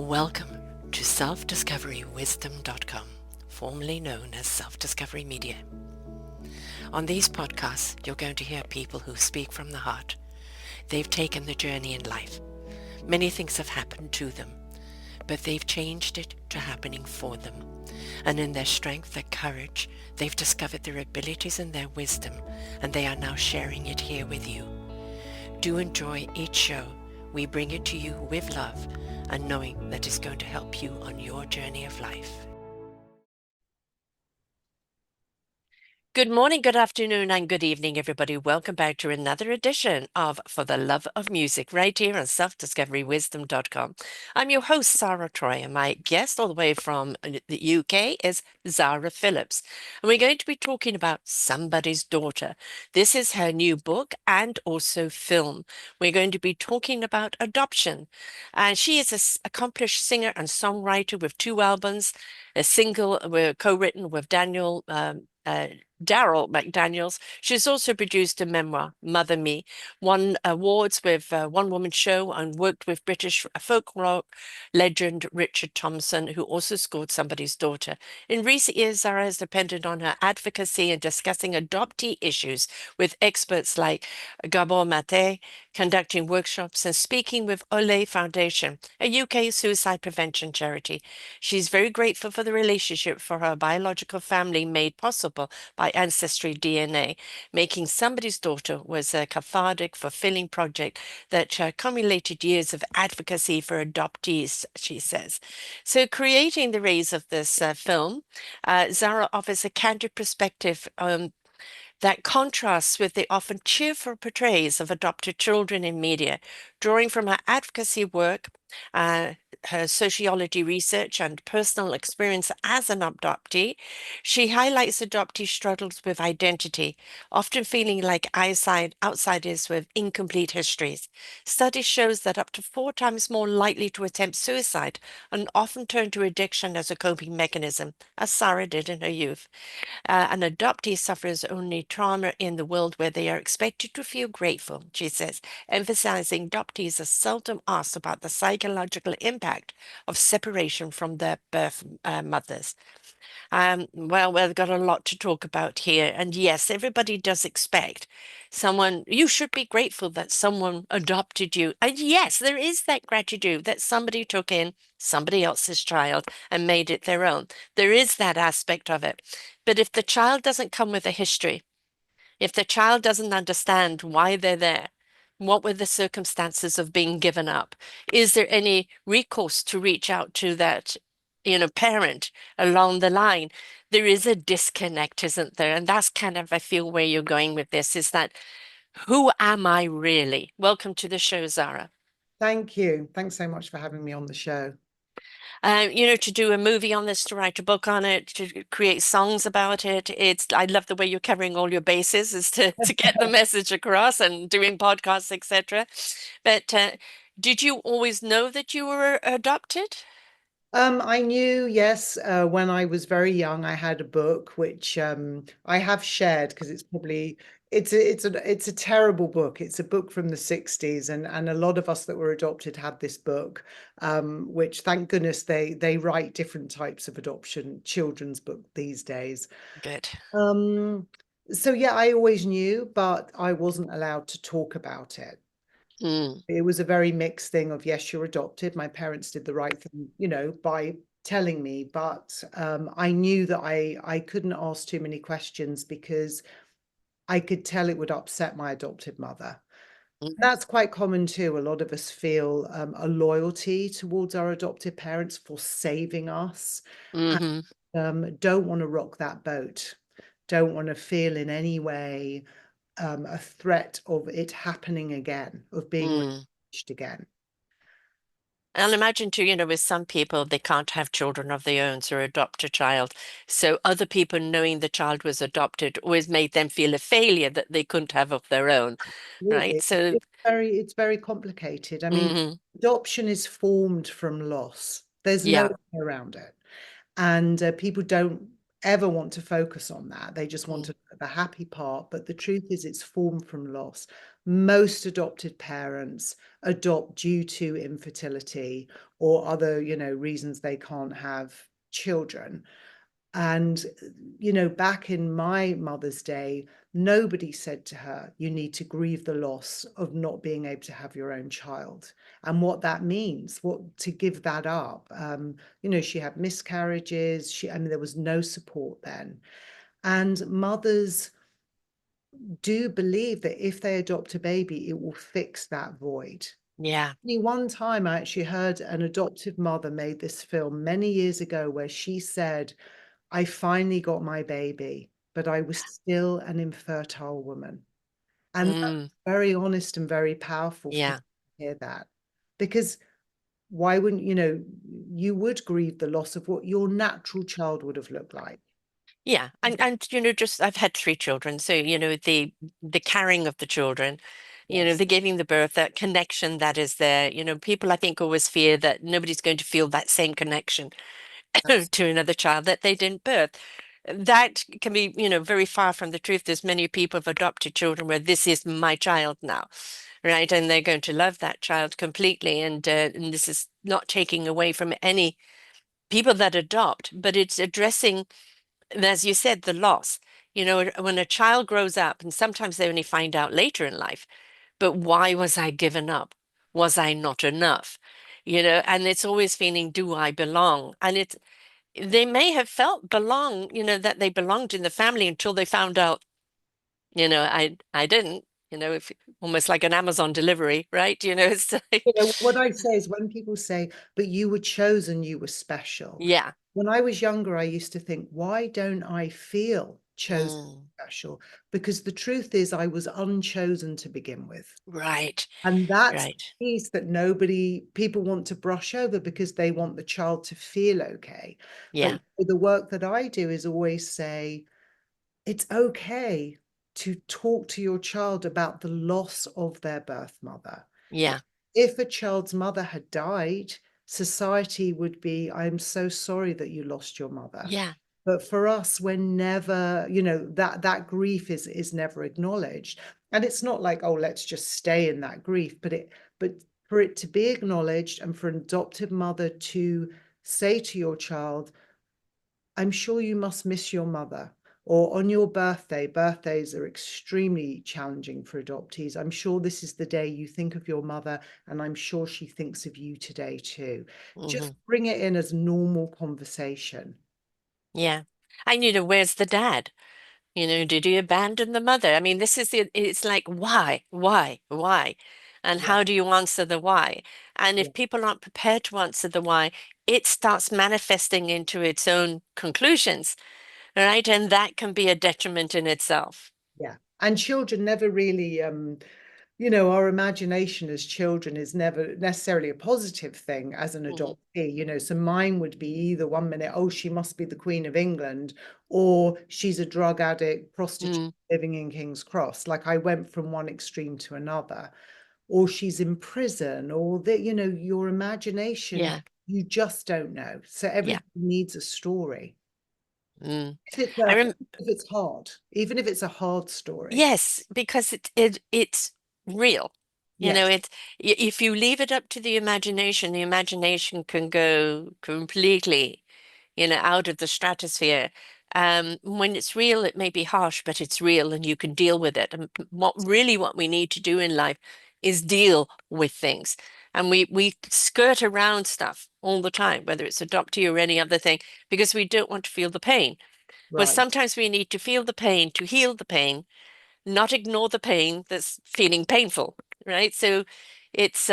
Welcome to selfdiscoverywisdom.com, formerly known as Self-Discovery Media. On these podcasts, you're going to hear people who speak from the heart. They've taken the journey in life. Many things have happened to them, but they've changed it to happening for them. And in their strength, their courage, they've discovered their abilities and their wisdom, and they are now sharing it here with you. Do enjoy each show. We bring it to you with love and knowing that it's going to help you on your journey of life. Good morning, good afternoon, and good evening, everybody. Welcome back to another edition of For the Love of Music, right here on selfdiscoverywisdom.com. I'm your host, Sarah Troy, and my guest all the way from the UK is Zara Phillips. And we're going to be talking about Somebody's Daughter. This is her new book and also film. We're going to be talking about adoption. And she is an accomplished singer and songwriter with 2 albums, a single co-written with Daryl McDaniels. She's also produced a memoir, Mother Me, won awards with One Woman Show, and worked with British folk rock legend Richard Thompson, who also scored Somebody's Daughter. In recent years, Zara has depended on her advocacy and discussing adoptee issues with experts like Gabor Mate, conducting workshops and speaking with Ole Foundation, a UK suicide prevention charity. She's very grateful for the relationship for her biological family made possible by Ancestry DNA. Making Somebody's Daughter was a cathartic, fulfilling project that accumulated years of advocacy for adoptees, she says. So, creating the rays of this film, Zara offers a candid perspective that contrasts with the often cheerful portrayals of adopted children in media. Drawing from her advocacy work, her sociology research, and personal experience as an adoptee, she highlights adoptee struggles with identity, often feeling like outsiders with incomplete histories. Studies shows that up to 4 times more likely to attempt suicide and often turn to addiction as a coping mechanism, as Sarah did in her youth. An adoptee suffers only trauma in the world where they are expected to feel grateful, she says, emphasizing adoptees are seldom asked about the psychological impact of separation from their birth mothers. Well, we've got a lot to talk about here. And yes, everybody does expect someone, you should be grateful that someone adopted you. And yes, there is that gratitude that somebody took in somebody else's child and made it their own. There is that aspect of it. But if the child doesn't come with a history, if the child doesn't understand why they're there, what were the circumstances of being given up? Is there any recourse to reach out to that, parent along the line? There is a disconnect, isn't there? And that's kind of, I feel, where you're going with this, is that who am I really? Welcome to the show, Zara. Thank you. Thanks so much for having me on the show. To do a movie on this, to write a book on it, to create songs about it. I love the way you're covering all your bases, is to get the message across, and doing podcasts, etc. But did you always know that you were adopted? I knew, yes, when I was very young, I had a book which I have shared because it's a terrible book. It's a book from the 60s, and a lot of us that were adopted had this book, which thank goodness they write different types of adoption children's book these days. Good. Um, so yeah, I always knew, but I wasn't allowed to talk about it. Mm, It was a very mixed thing of, yes, you're adopted. My parents did the right thing, by telling me, but I knew that I couldn't ask too many questions because I could tell it would upset my adopted mother. mm, That's quite common too. A lot of us feel a loyalty towards our adopted parents for saving us, and hmm don't want to rock that boat. Don't want to feel in any way a threat of it happening again, of being mm. reached again. And imagine too, with some people, they can't have children of their own, so adopt a child. So other people knowing the child was adopted always made them feel a failure that they couldn't have of their own, right? Absolutely. So, It's very complicated. I mean, mhm, adoption is formed from loss. There's no yeah. way around it. And people don't ever want to focus on that. They just want Mm. to look at the happy part. But the truth is, it's formed from loss. Most adopted parents adopt due to infertility or other, reasons they can't have children. And, back in my mother's day, nobody said to her, you need to grieve the loss of not being able to have your own child and what that means, what to give that up. She had miscarriages. There was no support then. And mothers do believe that if they adopt a baby, it will fix that void. Yeah. Only one time I actually heard an adoptive mother made this film many years ago where she said, I finally got my baby, but I was still an infertile woman. And that's Mm. very honest and very powerful for Yeah. people to hear that. Because why wouldn't, you would grieve the loss of what your natural child would have looked like. Yeah, and just I've had three children, so the carrying of the children, Yes, the giving the birth, that connection that is there. People I think always fear that nobody's going to feel that same connection to another child that they didn't birth. That can be, very far from the truth. There's many people have adopted children where this is my child now, right? And they're going to love that child completely, and this is not taking away from any people that adopt, but it's addressing, as you said, the loss. When a child grows up, and sometimes they only find out later in life, but why was I given up? Was I not enough? And it's always feeling, do I belong? And they may have felt that they belonged in the family until they found out, I didn't, if almost like an Amazon delivery, right? It's like, What I say is when people say, but you were chosen, you were special. yeah. When I was younger, I used to think, why don't I feel chosen Mm, special? Because the truth is, I was unchosen to begin with. right, And that's the right. piece that people want to brush over because they want the child to feel okay. But Yeah, the work that I do is always say, it's okay to talk to your child about the loss of their birth mother. yeah, If a child's mother had died, society would be, I'm so sorry that you lost your mother. yeah, But for us, we're never, that grief is never acknowledged. And it's not like, oh, let's just stay in that grief, but for it to be acknowledged and for an adoptive mother to say to your child, I'm sure you must miss your mother. Or on your birthday, birthdays are extremely challenging for adoptees. I'm sure this is the day you think of your mother, and I'm sure she thinks of you today too. hmm Just bring it in as normal conversation. yeah. And where's the dad? Did he abandon the mother? I mean, it's like, why? And Yeah, how do you answer the why? And yeah, if people aren't prepared to answer the why, it starts manifesting into its own conclusions, right? And that can be a detriment in itself. yeah. And children never really, our imagination as children is never necessarily a positive thing as an Hmm. adoptee, so mine would be either one minute, oh, she must be the Queen of England, or she's a drug addict, prostitute Mm, living in King's Cross. Like I went from one extreme to another, or she's in prison, or that, your imagination, yeah, you just don't know. So yeah. everybody needs a story. Mm. I Even rem if it's hard, even if it's a hard story. Yes, because it's real. Yes, If you leave it up to the imagination can go completely, out of the stratosphere. When it's real, it may be harsh, but it's real and you can deal with it. And what we need to do in life is deal with things. And we skirt around stuff all the time, whether it's adoptee or any other thing, because we don't want to feel the pain. But right. sometimes we need to feel the pain to heal the pain, not ignore the pain that's feeling painful, right? So it's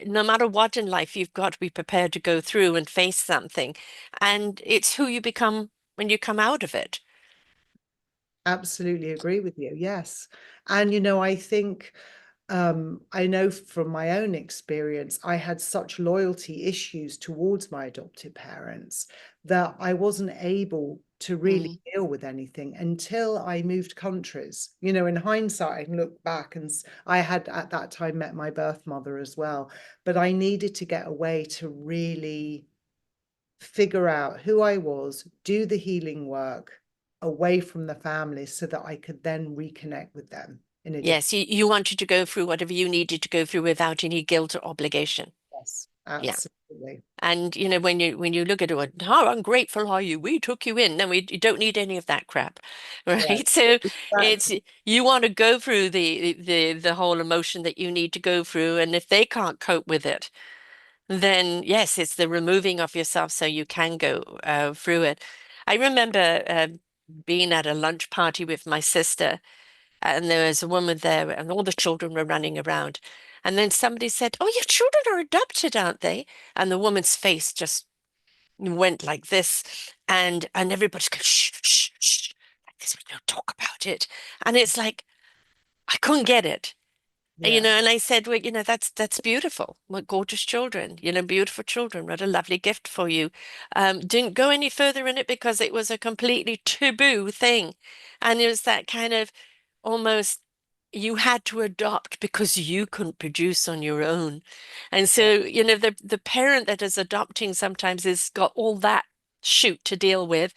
no matter what in life, you've got to be prepared to go through and face something. And it's who you become when you come out of it. Absolutely agree with you. Yes. And, I think, I know from my own experience, I had such loyalty issues towards my adoptive parents that I wasn't able to really Mm, deal with anything until I moved countries. In hindsight, I can look back and I had at that time met my birth mother as well, but I needed to get away to really figure out who I was, do the healing work away from the family so that I could then reconnect with them in a different. Yes, you wanted to go through whatever you needed to go through without any guilt or obligation. Yes, Yeah. absolutely. And when you look at it, how ungrateful are you? We took you in. No, you don't need any of that crap, Yeah, right? So it's exactly. you want to go through the whole emotion that you need to go through, and if they can't cope with it, then yes, it's the removing of yourself so you can go through it. I remember being at a lunch party with my sister, and there was a woman there, and all the children were running around. And then somebody said, "Oh, your children are adopted, aren't they?" And the woman's face just went like this, and everybody's going, "Shh, shh, shh, like this. We don't talk about it." And it's like I couldn't get it. Yeah. And I said, well, that's beautiful. What gorgeous children, beautiful children. What a lovely gift for you. Didn't go any further in it because it was a completely taboo thing. And it was that kind of almost you had to adopt because you couldn't produce on your own. And Yeah. so, the parent that is adopting sometimes has got all that shoot to deal with.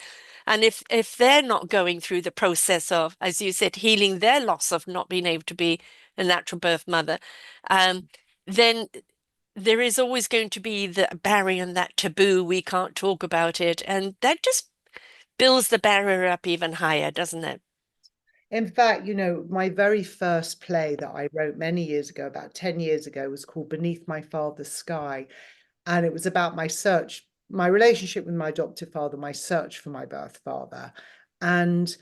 And if they're not going through the process of, as you said, healing their loss of not being able to be a natural birth mother, um, then there is always going to be the barrier and that taboo. We can't talk about it. And that just builds the barrier up even higher, doesn't it? In fact, my very first play that I wrote many years ago, about 10 years ago, was called Beneath My Father's Sky. And it was about my relationship with my adoptive father, my search for my birth father. And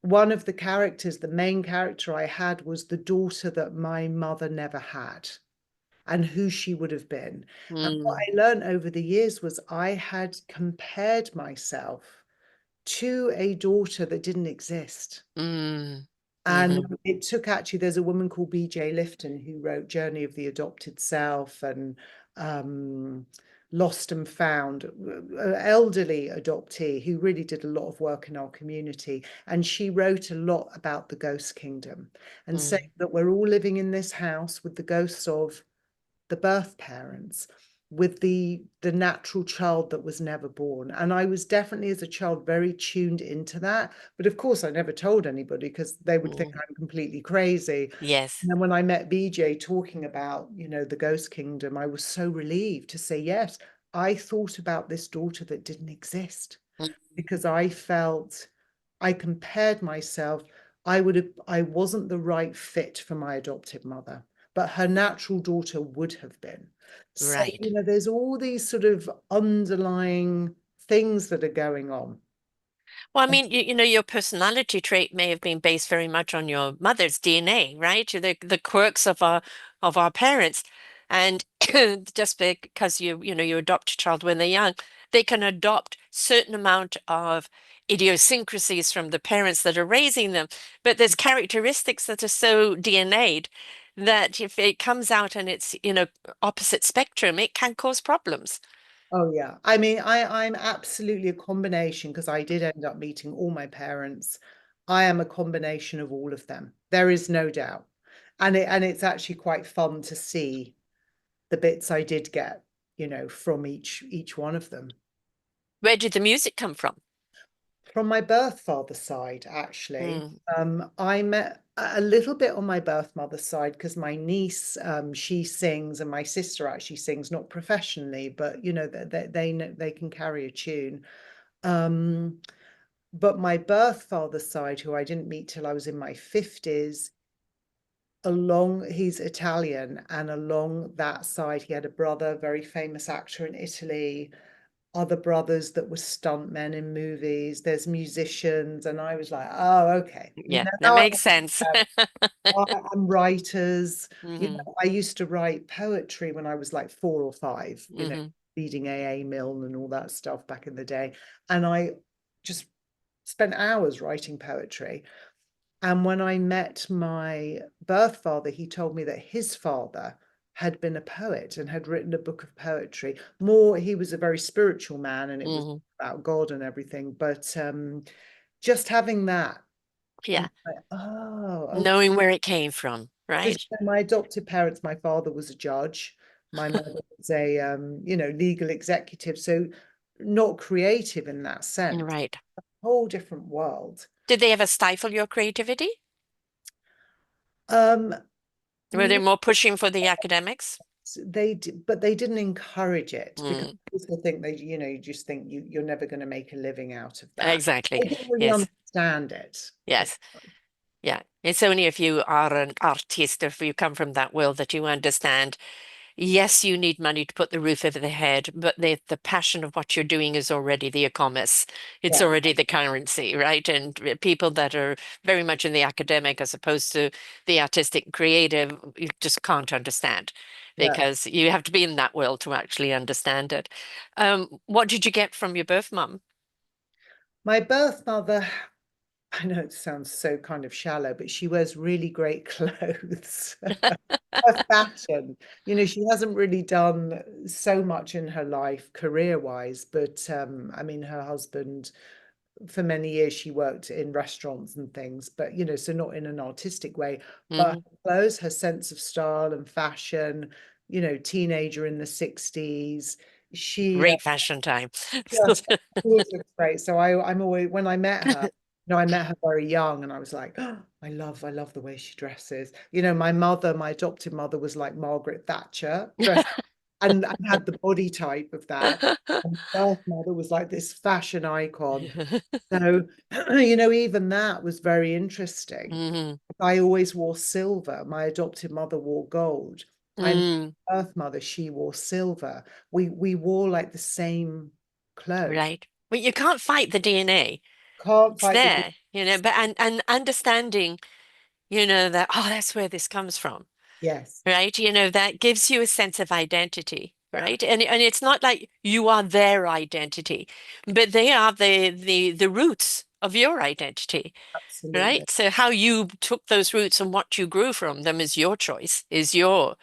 one of the characters, the main character I had, was the daughter that my mother never had and who she would have been. And what Mm, I learned over the years was I had compared myself to a daughter that didn't exist. mm, And hmm it took actually, there's a woman called B.J. Lifton who wrote Journey of the Adopted Self and um, Lost and Found, elderly adoptee who really did a lot of work in our community. And she wrote a lot about the ghost kingdom and saying mm, that we're all living in this house with the ghosts of the birth parents, with the natural child that was never born. And I was definitely as a child very tuned into that, but of course I never told anybody because they would think mm. I'm completely crazy. Yes. And then when I met BJ talking about, the ghost kingdom, I was so relieved to say, yes, I thought about this daughter that didn't exist Mm, because I compared myself. I wasn't the right fit for my adoptive mother, but her natural daughter would have been. So, right. there's all these sort of underlying things that are going on. Well, I mean, your personality trait may have been based very much on your mother's DNA, right? The quirks of our parents. And just because you adopt a child when they're young, they can adopt certain amount of idiosyncrasies from the parents that are raising them. But there's characteristics that are so DNA'd that if it comes out and it's, opposite spectrum, it can cause problems. Oh yeah. I mean, I'm absolutely a combination because I did end up meeting all my parents. I am a combination of all of them. There is no doubt. And it's actually quite fun to see the bits I did get, from each one of them. Where did the music come from? From my birth father's side, actually. Mm, I met a little bit on my birth mother's side because my niece, she sings, and my sister actually sings, not professionally, but they know they can carry a tune. Um, but my birth father's side, who I didn't meet till I was in my 50s, he's Italian, and along that side, he had a brother, very famous actor in Italy, other brothers that were stuntmen in movies. There's musicians, and I was like, oh, okay. yeah, Now that I makes sense. understand. I'm writers. hmm I used to write poetry when I was like 4 or 5, hmm leading AA Mill and all that stuff back in the day. And I just spent hours writing poetry. And when I met my birth father, he told me that his father had been a poet and had written a book of poetry. He was a very spiritual man and it was hmm about God and everything. But just having that, I'm Yeah, like, oh, okay. knowing where it came from, Because right? my adopted parents, my father was a judge, my mother was a legal executive. So not creative in that sense. Right. Whole different world. Did they ever stifle your creativity? Um, Were they more pushing for the academics? but they didn't encourage it because Mm, I also think they, you just think you're never going to make a living out of that. exactly. They didn't really Yes. understand it. Yes. Yeah. It's only if you are an artist, if you come from that world, that you understand. Yes, you need money to put the roof over the head, but the passion of what you're doing is already the commerce. It's Yeah, already the currency, right? And people that are very much in the academic as opposed to the artistic and creative, you just can't understand yeah. because you have to be in that world to actually understand it. What did you get from your birth mum? My birth mother, I know it sounds so kind of shallow, but she wears really great clothes. Her fashion, she hasn't really done so much in her life career-wise, but I mean, her husband, for many years, she worked in restaurants and things, but so not in an artistic way. But Hmm. her clothes, her sense of style and fashion, teenager in the 60s, she Great fashion time. just always looks great. So I'm always, when I met her, I met her very young, and I was like, oh, I love the way she dresses. My mother, my adopted mother, was like Margaret Thatcher, dressed and had the body type of that. And my birth mother was like this fashion icon. So, even that was very interesting. Hmm. I always wore silver. My adopted mother wore gold. I Mm, birth mother, she wore silver. We wore like the same clothes. right. Well, you can't fight the DNA. Can't It's fight the there, but and understanding, that, oh, that's where this comes from, yes, right? That gives you a sense of identity, yeah, right? And it's not like you are their identity, but they are the roots of your identity, absolutely. right? So how you took those roots and what you grew from them is your choice, is your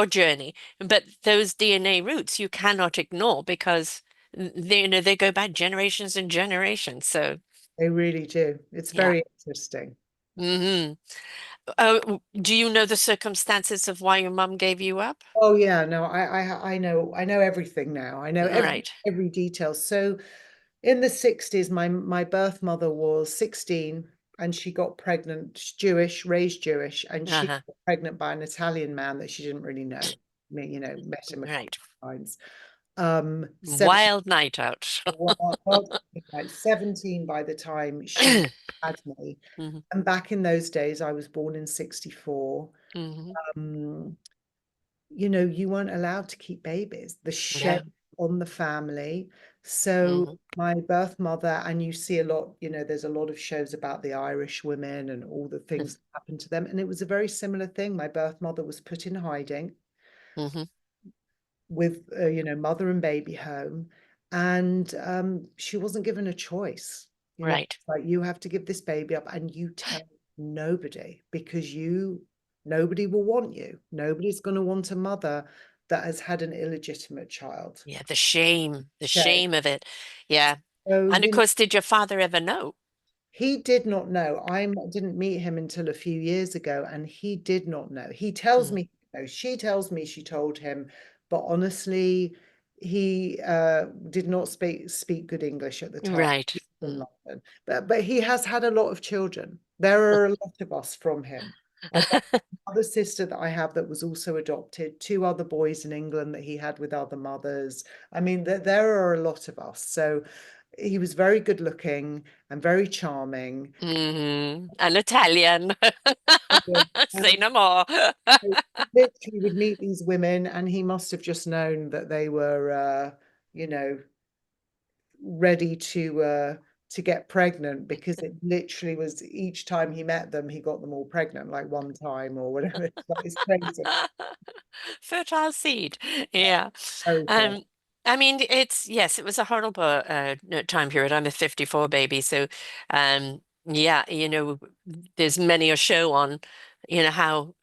journey. But those DNA roots you cannot ignore because they go back generations and generations. So They really do. It's yeah. very interesting. Hmm. Do you know the circumstances of why your mum gave you up? Oh yeah, no, I know everything now. I know every Right. every detail. So in the 60s, my birth mother was 16 and she got pregnant. She's Jewish, raised Jewish, and she Uh-huh. got pregnant by an Italian man that she didn't really know. Met him a couple Right. of times. 17, Wild night out. like 17 by the time she had me. Hmm. And back in those days, I was born in 64. Hmm. Um, you weren't allowed to keep babies. The shame No. on the family. So Hmm. my birth mother, and you see a lot, there's a lot of shows about the Irish women and all the things that happened to them. And it was a very similar thing. My birth mother was put in hiding Hmm. with, mother and baby home. And she wasn't given a choice. Right. Like you have to give this baby up and you tell nobody because nobody will want you. Nobody's going to want a mother that has had an illegitimate child. Yeah, the Shame. shame of it. Yeah. So, And of course, did your father ever know? he did not know. I didn't meet him until a few years ago, and he did not know. He tells Mm. me, no, she tells me she told him, but honestly, he did not speak good English at the time. Right. He was in Mm. London, but he has had a lot of children. There are a lot of us from him. I've got another sister that I have that was also adopted, two other boys in England that he had with other mothers. I mean, there are a lot of us. So he was very good looking and very charming. Hmm. An Italian. Say And no more. he literally would meet these women, and he must have just known that they were, you know, ready to get pregnant because it literally was each time he met them, he got them all pregnant, like one time or whatever. It's crazy. Fertile seed. Yeah. Very fun. Um, I mean, yes, it was a horrible time period. I'm a 54 baby, so yeah, there's many a show on, how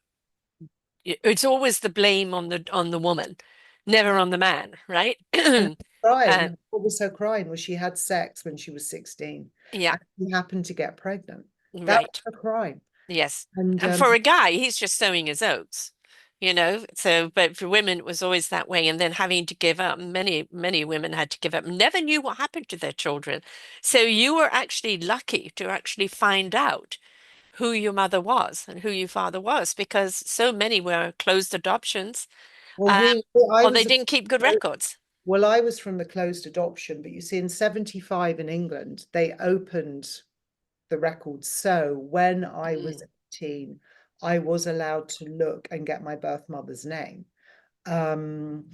it's always the blame on the woman, never on the man, right? And Uh, crime, what was her crime? Was she had sex when she was 16 yeah, and she happened to get pregnant. That was right. her crime. Yes. And And for a guy, he's just sowing his oats. you know. So, but for women, it was always that way. And then having to give up, many women had to give up, never knew what happened to their children. So you were actually lucky to actually find out who your mother was and who your father was, because so many were closed adoptions, Well, um, I or they was didn't keep good records. well, I was from the closed adoption, but you see, in 75 in England, they opened the records. So when I was Mm, 18, I was allowed to look and get my birth mother's name. Um,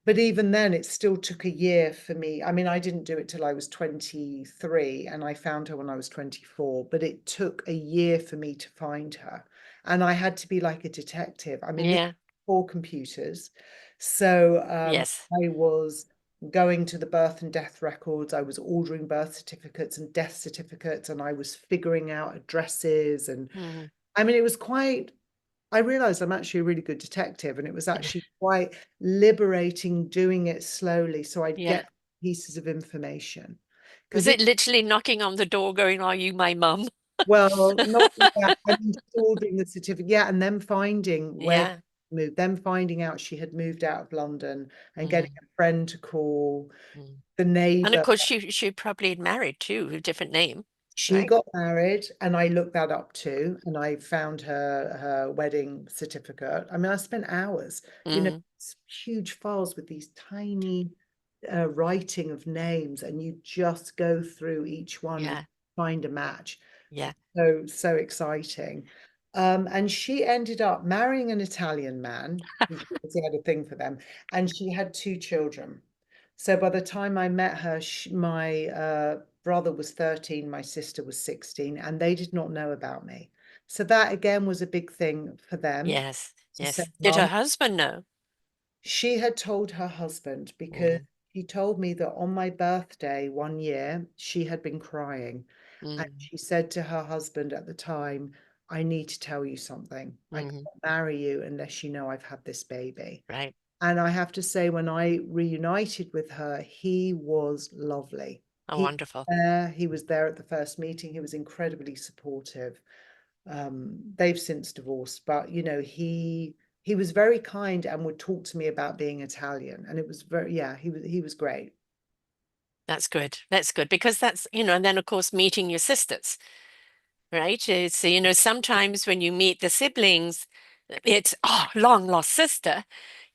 but even then, it still took a year for me. I mean, I didn't do it till I was 23 and I found her when I was 24, but it took a year for me to find her. And I had to be like a detective. I mean, this yeah. before computers. So Yes. I was going to the birth and death records. I was ordering birth certificates and death certificates, and I was figuring out addresses. And Mm. I mean, it was quite I realized I'm actually a really good detective, and it was actually quite liberating doing it slowly so I'd Yeah. get pieces of information. Was Because it it, literally knocking on the door going, "Are you my mum?" well, not that, I mean, ordering the certificate, yeah, and then finding where Yeah. she moved, then finding out she had moved out of London and getting Mm, a friend to call mm. the And of neighbor. course, she probably had married too, a different name, She right? got married, and I looked that up too, and I found her wedding certificate. I mean, I spent hours, Mm, huge files with these tiny writing of names, and you just go through each one and yeah. find a match. Yeah. So exciting. And she ended up marrying an Italian man. She had a thing for them, and she had two children. So by the time I met her, my brother was 13, my sister was 16, and they did not know about me. So that again was a big thing for them Yes. to say, Yes. Did her Mum, husband know? she had told her husband because Mm, she told me that on my birthday one year, she had been crying. And mm, she said to her husband at the time, I need to tell you something. I mm, can't marry you unless you know I've had this baby. right. And I have to say, when I reunited with her, he was lovely. Oh, wonderful. He was there at the first meeting. He was incredibly supportive. They've since divorced, but he was very kind and would talk to me about being Italian. And it was very, yeah, he was great. That's good. That's good because that's, and then of course meeting your sisters, right? It's, sometimes when you meet the siblings, it's, oh, long lost sister,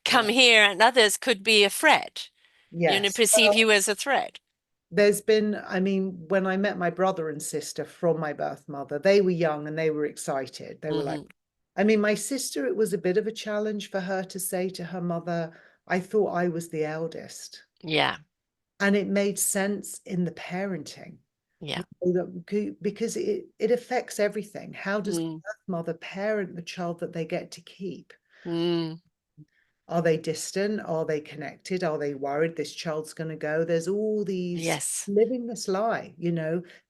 come Yeah. here, and others could be a threat, Yes. perceive you as a threat. There's been, I mean, when I met my brother and sister from my birth mother, they were young and they were excited. They were like, Hmm. I mean, my sister, it was a bit of a challenge for her to say to her mother, I thought I was the eldest. Yeah. And it made sense in the parenting. Yeah. Because it affects everything. How does the Mm, birth mother parent the child that they get to keep? mm, Are they distant? Are they connected? Are they worried this child's going to go? There's all these yes. living this lie.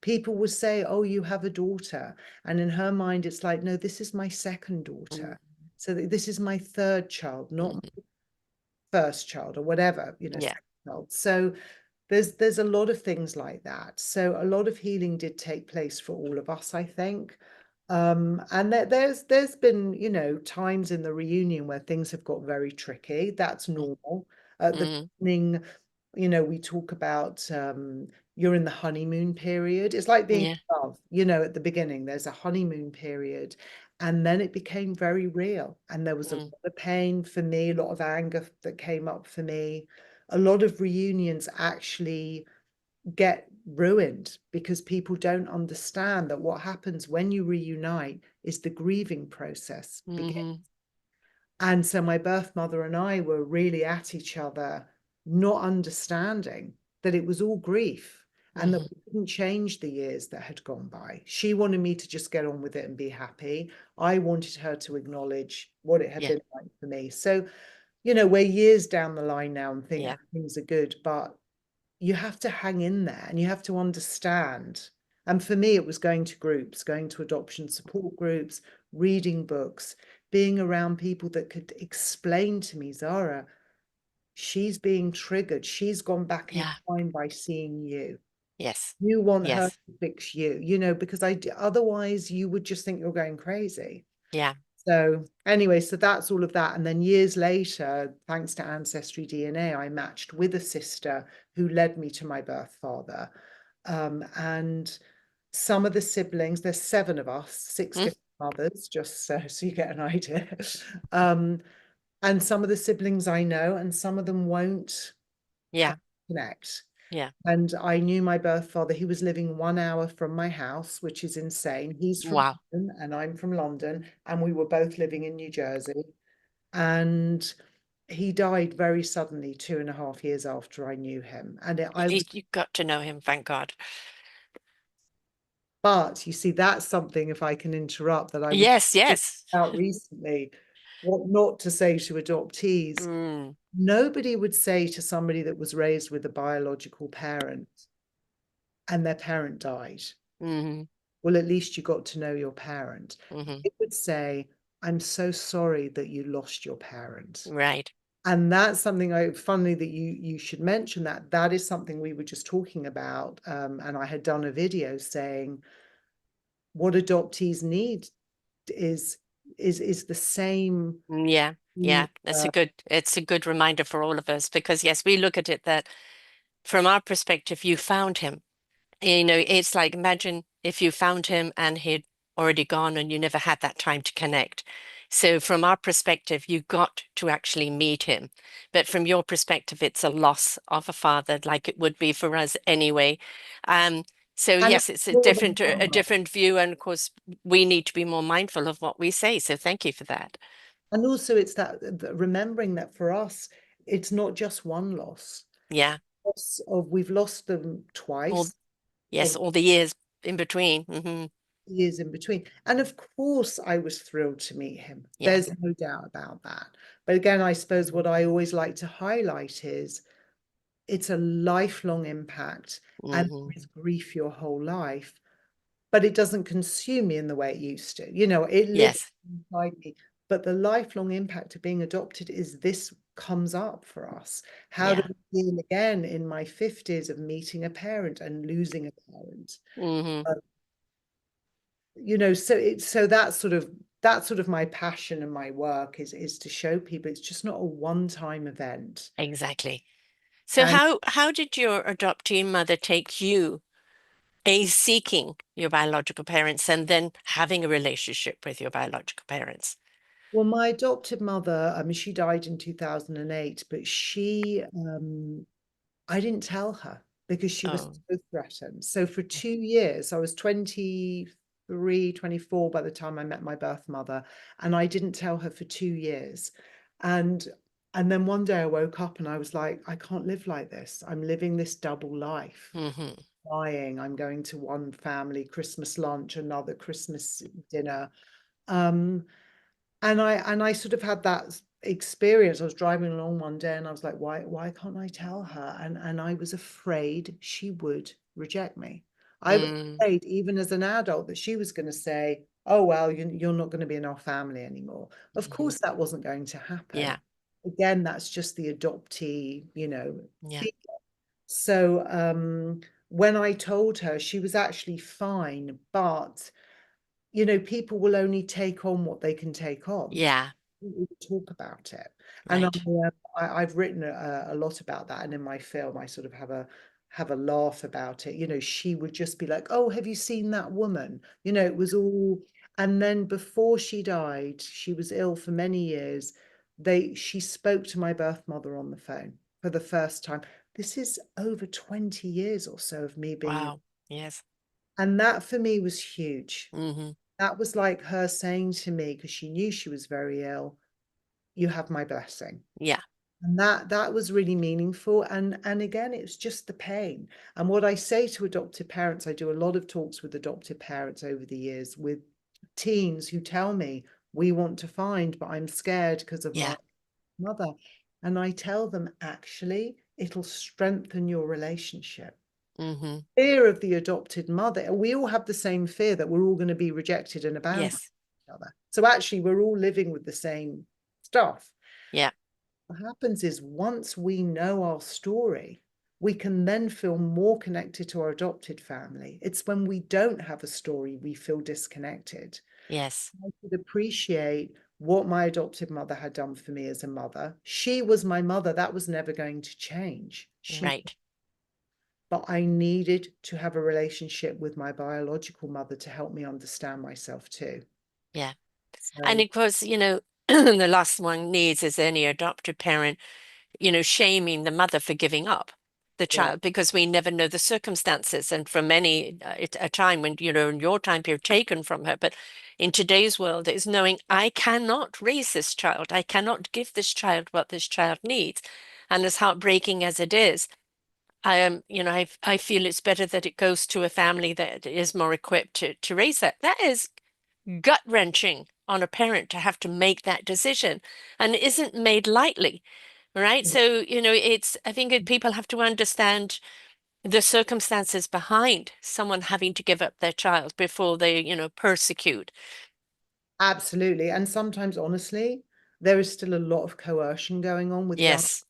People will say, oh, you have a daughter. And in her mind, it's like, no, this is my second Mm, daughter. So this is my third child, not mm, my first child or whatever, yeah. second child. So there's a lot of things like that. So a lot of healing did take place for all of us, I think. And there's been, times in the reunion where things have got very tricky. That's Mm, normal. At the mm, beginning, we talk about you're in the honeymoon period. It's like being yeah. in love, at the beginning, there's a honeymoon period. And then it became very real. And there was a lot Mm, of pain for me, a lot of anger that came up for me. A lot of reunions actually get ruined because people don't understand that what happens when you reunite is the grieving process begins. hmm. And so my birth mother and I were really at each other, not understanding that it was all grief and that Hmm. we couldn't change the years that had gone by. She wanted me to just get on with it and be happy. I wanted her to acknowledge what it had Yeah. been like for me. So, we're years down the line now and think Yeah. things are good, but you have to hang in there and you have to understand. And for me, it was going to groups, going to adoption support groups, reading books, being around people that could explain to me, Zara, she's being triggered. She's gone back in Yeah. time by seeing you. Yes. You want her Yes. to fix you, because otherwise you would just think you're going crazy. Yeah. So anyway, so that's all of that. And then years later, thanks to Ancestry DNA, I matched with a sister who led me to my birth father. And some of the siblings, there's 7 of us, 6 Mm, different mothers, just so you get an idea. Um, and some of the siblings I know, and some of them won't yeah, connect. yeah. And I knew my birth father. He was living 1 hour from my house, which is insane. He's from Wow. London and I'm from London, and we were both living in New Jersey. And he died very suddenly 2.5 years after I knew him. At least you got to know him, thank God. But you see, that's something, if I can interrupt, that I was Yes, thinking yes. about recently, what not to say to adoptees. Mm, Nobody would say to somebody that was raised with a biological parent and their parent died, hmm well, at least you got to know your parent. hmm It would say, I'm so sorry that you lost your parent. Right. And that's something funnily that you should mention that. That is something we were just talking about. And I had done a video saying what adoptees need is is the same. Yeah, yeah. Uh, It's a good reminder for all of us because yes, we look at it that from our perspective, you found him. You know, it's like imagine if you found him and he'd already gone and you never had that time to connect. So from our perspective, you got to actually meet him. But from your perspective, it's a loss of a father, like it would be for us anyway. Um, so and yes, it's it's a more than one. different view, and of course, we need to be more mindful of what we say. So thank you for that. And also it's that remembering that for us, it's not just one loss. Yeah. Loss of we've lost them All twice, yes, of all the years in between. years in between. And of course, I was thrilled to meet him. Yeah. There's no doubt about that. But again, I suppose what I always like to highlight is it's a lifelong impact and hmm with grief your whole life, but it doesn't consume me in the way it used to. It lives Yes. inside me. But the lifelong impact of being adopted is this comes up for us. How do Yeah. I feel again in my 50s of meeting a parent and losing a parent? hmm So that's sort of my passion and my work is to show people it's just not a one-time event. Exactly. So And how did your adoptee mother take you, A, seeking your biological parents and then having a relationship with your biological parents? well, my adopted mother, I mean, she died in 2008, but I didn't tell her because she was Oh. so threatened. So for 2 years, I was 23, 24 by the time I met my birth mother, and I didn't tell her for 2 years. And and then one day I woke up and I was like, I can't live like this. I'm living this double life. hmm Lying. I'm going to one family Christmas lunch, another Christmas dinner. Um, and I sort of had that experience. I was driving along one day and I was like, why can't I tell her? And I was afraid she would reject me. I was Mm, afraid, even as an adult, that she was going to say, oh, well, you're not going to be in our family anymore. Of hmm course, that wasn't going to happen. Yeah. Again, that's just the adoptee, Yeah. thing. So when I told her, she was actually fine, but people will only take on what they can take on. Yeah. We talk about it, and Right. I've written a lot about that, and in my film, I sort of have a laugh about it. She would just be like, "Oh, have you seen that woman?" It was all, and then before she died, she was ill for many years. She spoke to my birth mother on the phone for the first time. This is over 20 years or so of me being, Wow. Yes. and that for me was huge. hmm That was like her saying to me, because she knew she was very ill, you have my blessing. Yeah. And that was really meaningful. And again, it was just the pain. And what I say to adoptive parents, I do a lot of talks with adoptive parents over the years with teens who tell me, we want to find, but I'm scared because of Yeah. my mother. And I tell them, actually, it'll strengthen your relationship. hmm Fear of the adopted mother, we all have the same fear that we're all going to be rejected and abandoned by Yes. each other. So actually, we're all living with the same stuff. Yeah. What happens is once we know our story, we can then feel more connected to our adopted family. It's when we don't have a story, we feel disconnected. Yes. I could appreciate what my adopted mother had done for me as a mother. She was my mother. That was never going to change. Right. But I needed to have a relationship with my biological mother to help me understand myself too. Yeah. And So of course, the last one needs is any adopted parent, shaming the mother for giving up the yeah, child because we never know the circumstances. And from many a time when, in your time period taken from her, but in today's world, it's knowing I cannot raise this child. I cannot give this child what this child needs. And as heartbreaking as it is, I feel it's better that it goes to a family that is more equipped to raise that. That is gut-wrenching on a parent to have to make that decision and it isn't made lightly, right? So, I think people have to understand the circumstances behind someone having to give up their child before they, persecute. absolutely. And sometimes, honestly, there is still a lot of coercion going on with young Yes.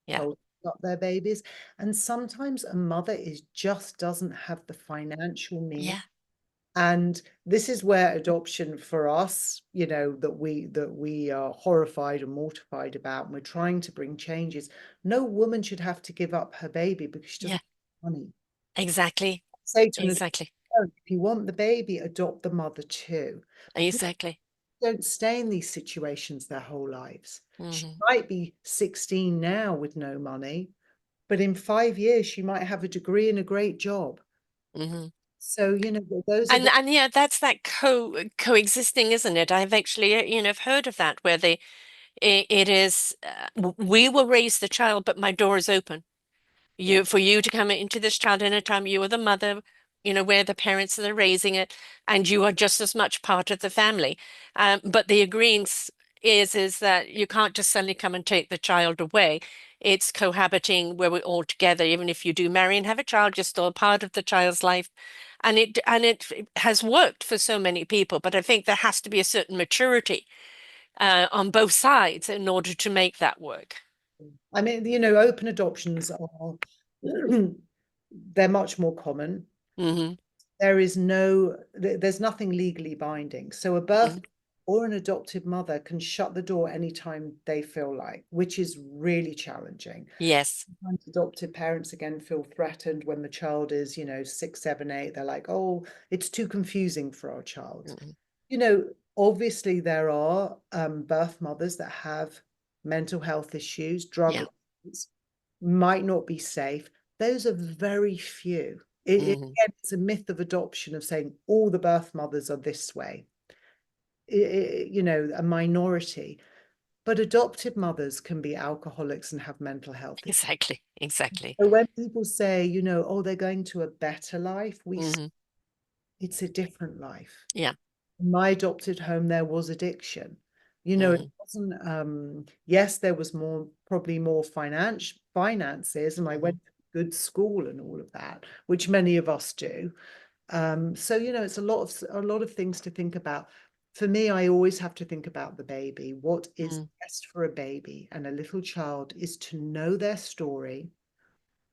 Yeah. told up their babies. And sometimes a mother is just doesn't have the financial means. Yeah. And this is where adoption for us, that we are horrified and mortified about, and we're trying to bring changes. No woman should have to give up her baby because she Yeah. doesn't have money. Exactly. Say to an adopted Exactly. parent, if you want the baby, adopt the mother too. Exactly. Don't stay in these situations their whole lives. She Hmm. might be 16 now with no money, but in 5 years, she might have a degree and a great job. Hmm. So, those are And yeah, that's that coexisting, isn't it? I've actually, I've heard of that where it is, we will raise the child, but my door is open. yeah, For you to come into this child anytime you are the mother, where the parents that are raising it, and you are just as much part of the family. But the agreement is that you can't just suddenly come and take the child away. It's cohabiting where we're all together. Even if you do marry and have a child, you're still a part of the child's life. And it has worked for so many people, but I think there has to be a certain maturity on both sides in order to make that work. I mean, open adoptions are they're much more common. Hmm. There's nothing legally binding. So a birth Hmm. or an adoptive mother can shut the door anytime they feel like, which is really challenging. Yes. Sometimes adoptive parents again feel threatened when the child is, 6, 7, 8. They're like, oh, it's too confusing for our child. Hmm. You know, obviously there are birth mothers that have mental health issues, drug Yeah. abuse, might not be safe. Those are very few. Hmm. It's a myth of adoption of saying all the birth mothers are this way. A minority. But adopted mothers can be alcoholics and have mental health issues. Exactly. Exactly. So when people say, oh, they're going to a better life, Hmm. it's a different life. Yeah. In my adopted home, there was addiction. It Hmm. wasn't, yes, there was probably more finances, and I Hmm. went to good school and all of that, which many of us do. So, it's a lot of things to think about. For me, I always have to think about the baby. What is Mm. best for a baby and a little child is to know their story,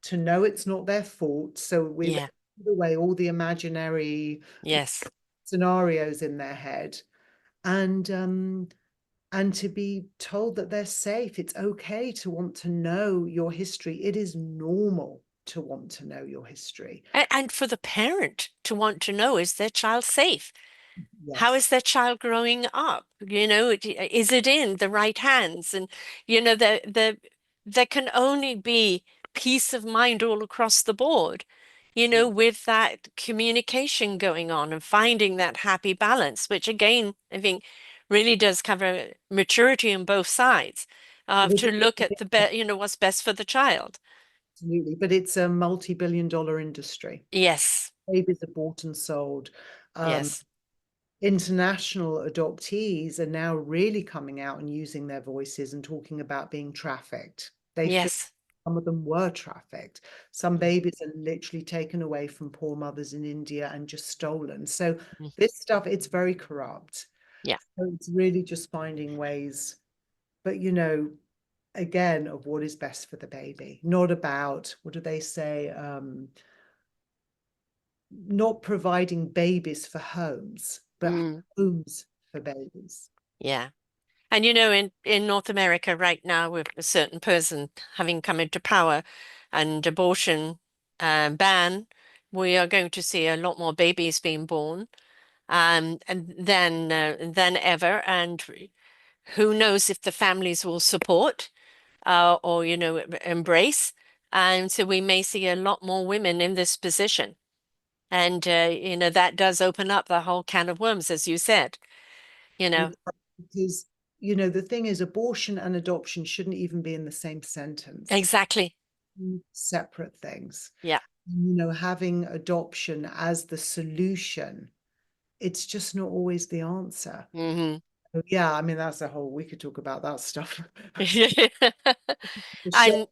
to know it's not their fault. So we Yeah. put away all the imaginary Yes. scenarios in their head, and to be told that they're safe. It's okay to want to know your history. It is normal to want to know your history. And for the parent to want to know, is their child safe? How Yes. is their child growing up? Is it in the right hands? And there can only be peace of mind all across the board, with that communication going on and finding that happy balance, which again, I think really does cover maturity on both sides, to look at what's best for the child. Absolutely. But it's a multi-billion-dollar industry. Yes, Babies are bought and sold. Um, yes, International adoptees are now really coming out and using their voices and talking about being trafficked. They feel yes. some of them were trafficked. Some Mm, babies are literally taken away from poor mothers in India and just stolen. So mm. this stuff, it's very corrupt. Yeah. So it's really just finding ways, but again, of what is best for the baby, not about, what do they say? Not providing babies for homes. but Mm, homes for babies. yeah. And in North America right now, with a certain person having come into power and abortion ban, we are going to see a lot more babies being born and than ever. And who knows if the families will support or, embrace. And so we may see a lot more women in this position. And, that does open up the whole can of worms, as you said, you know. Because, the thing is, abortion and adoption shouldn't even be in the same sentence. Exactly. Separate things. Yeah. Having adoption as the solution, it's just not always the answer. Hmm. Yeah, I mean, that's a whole, we could talk about that stuff. The show. And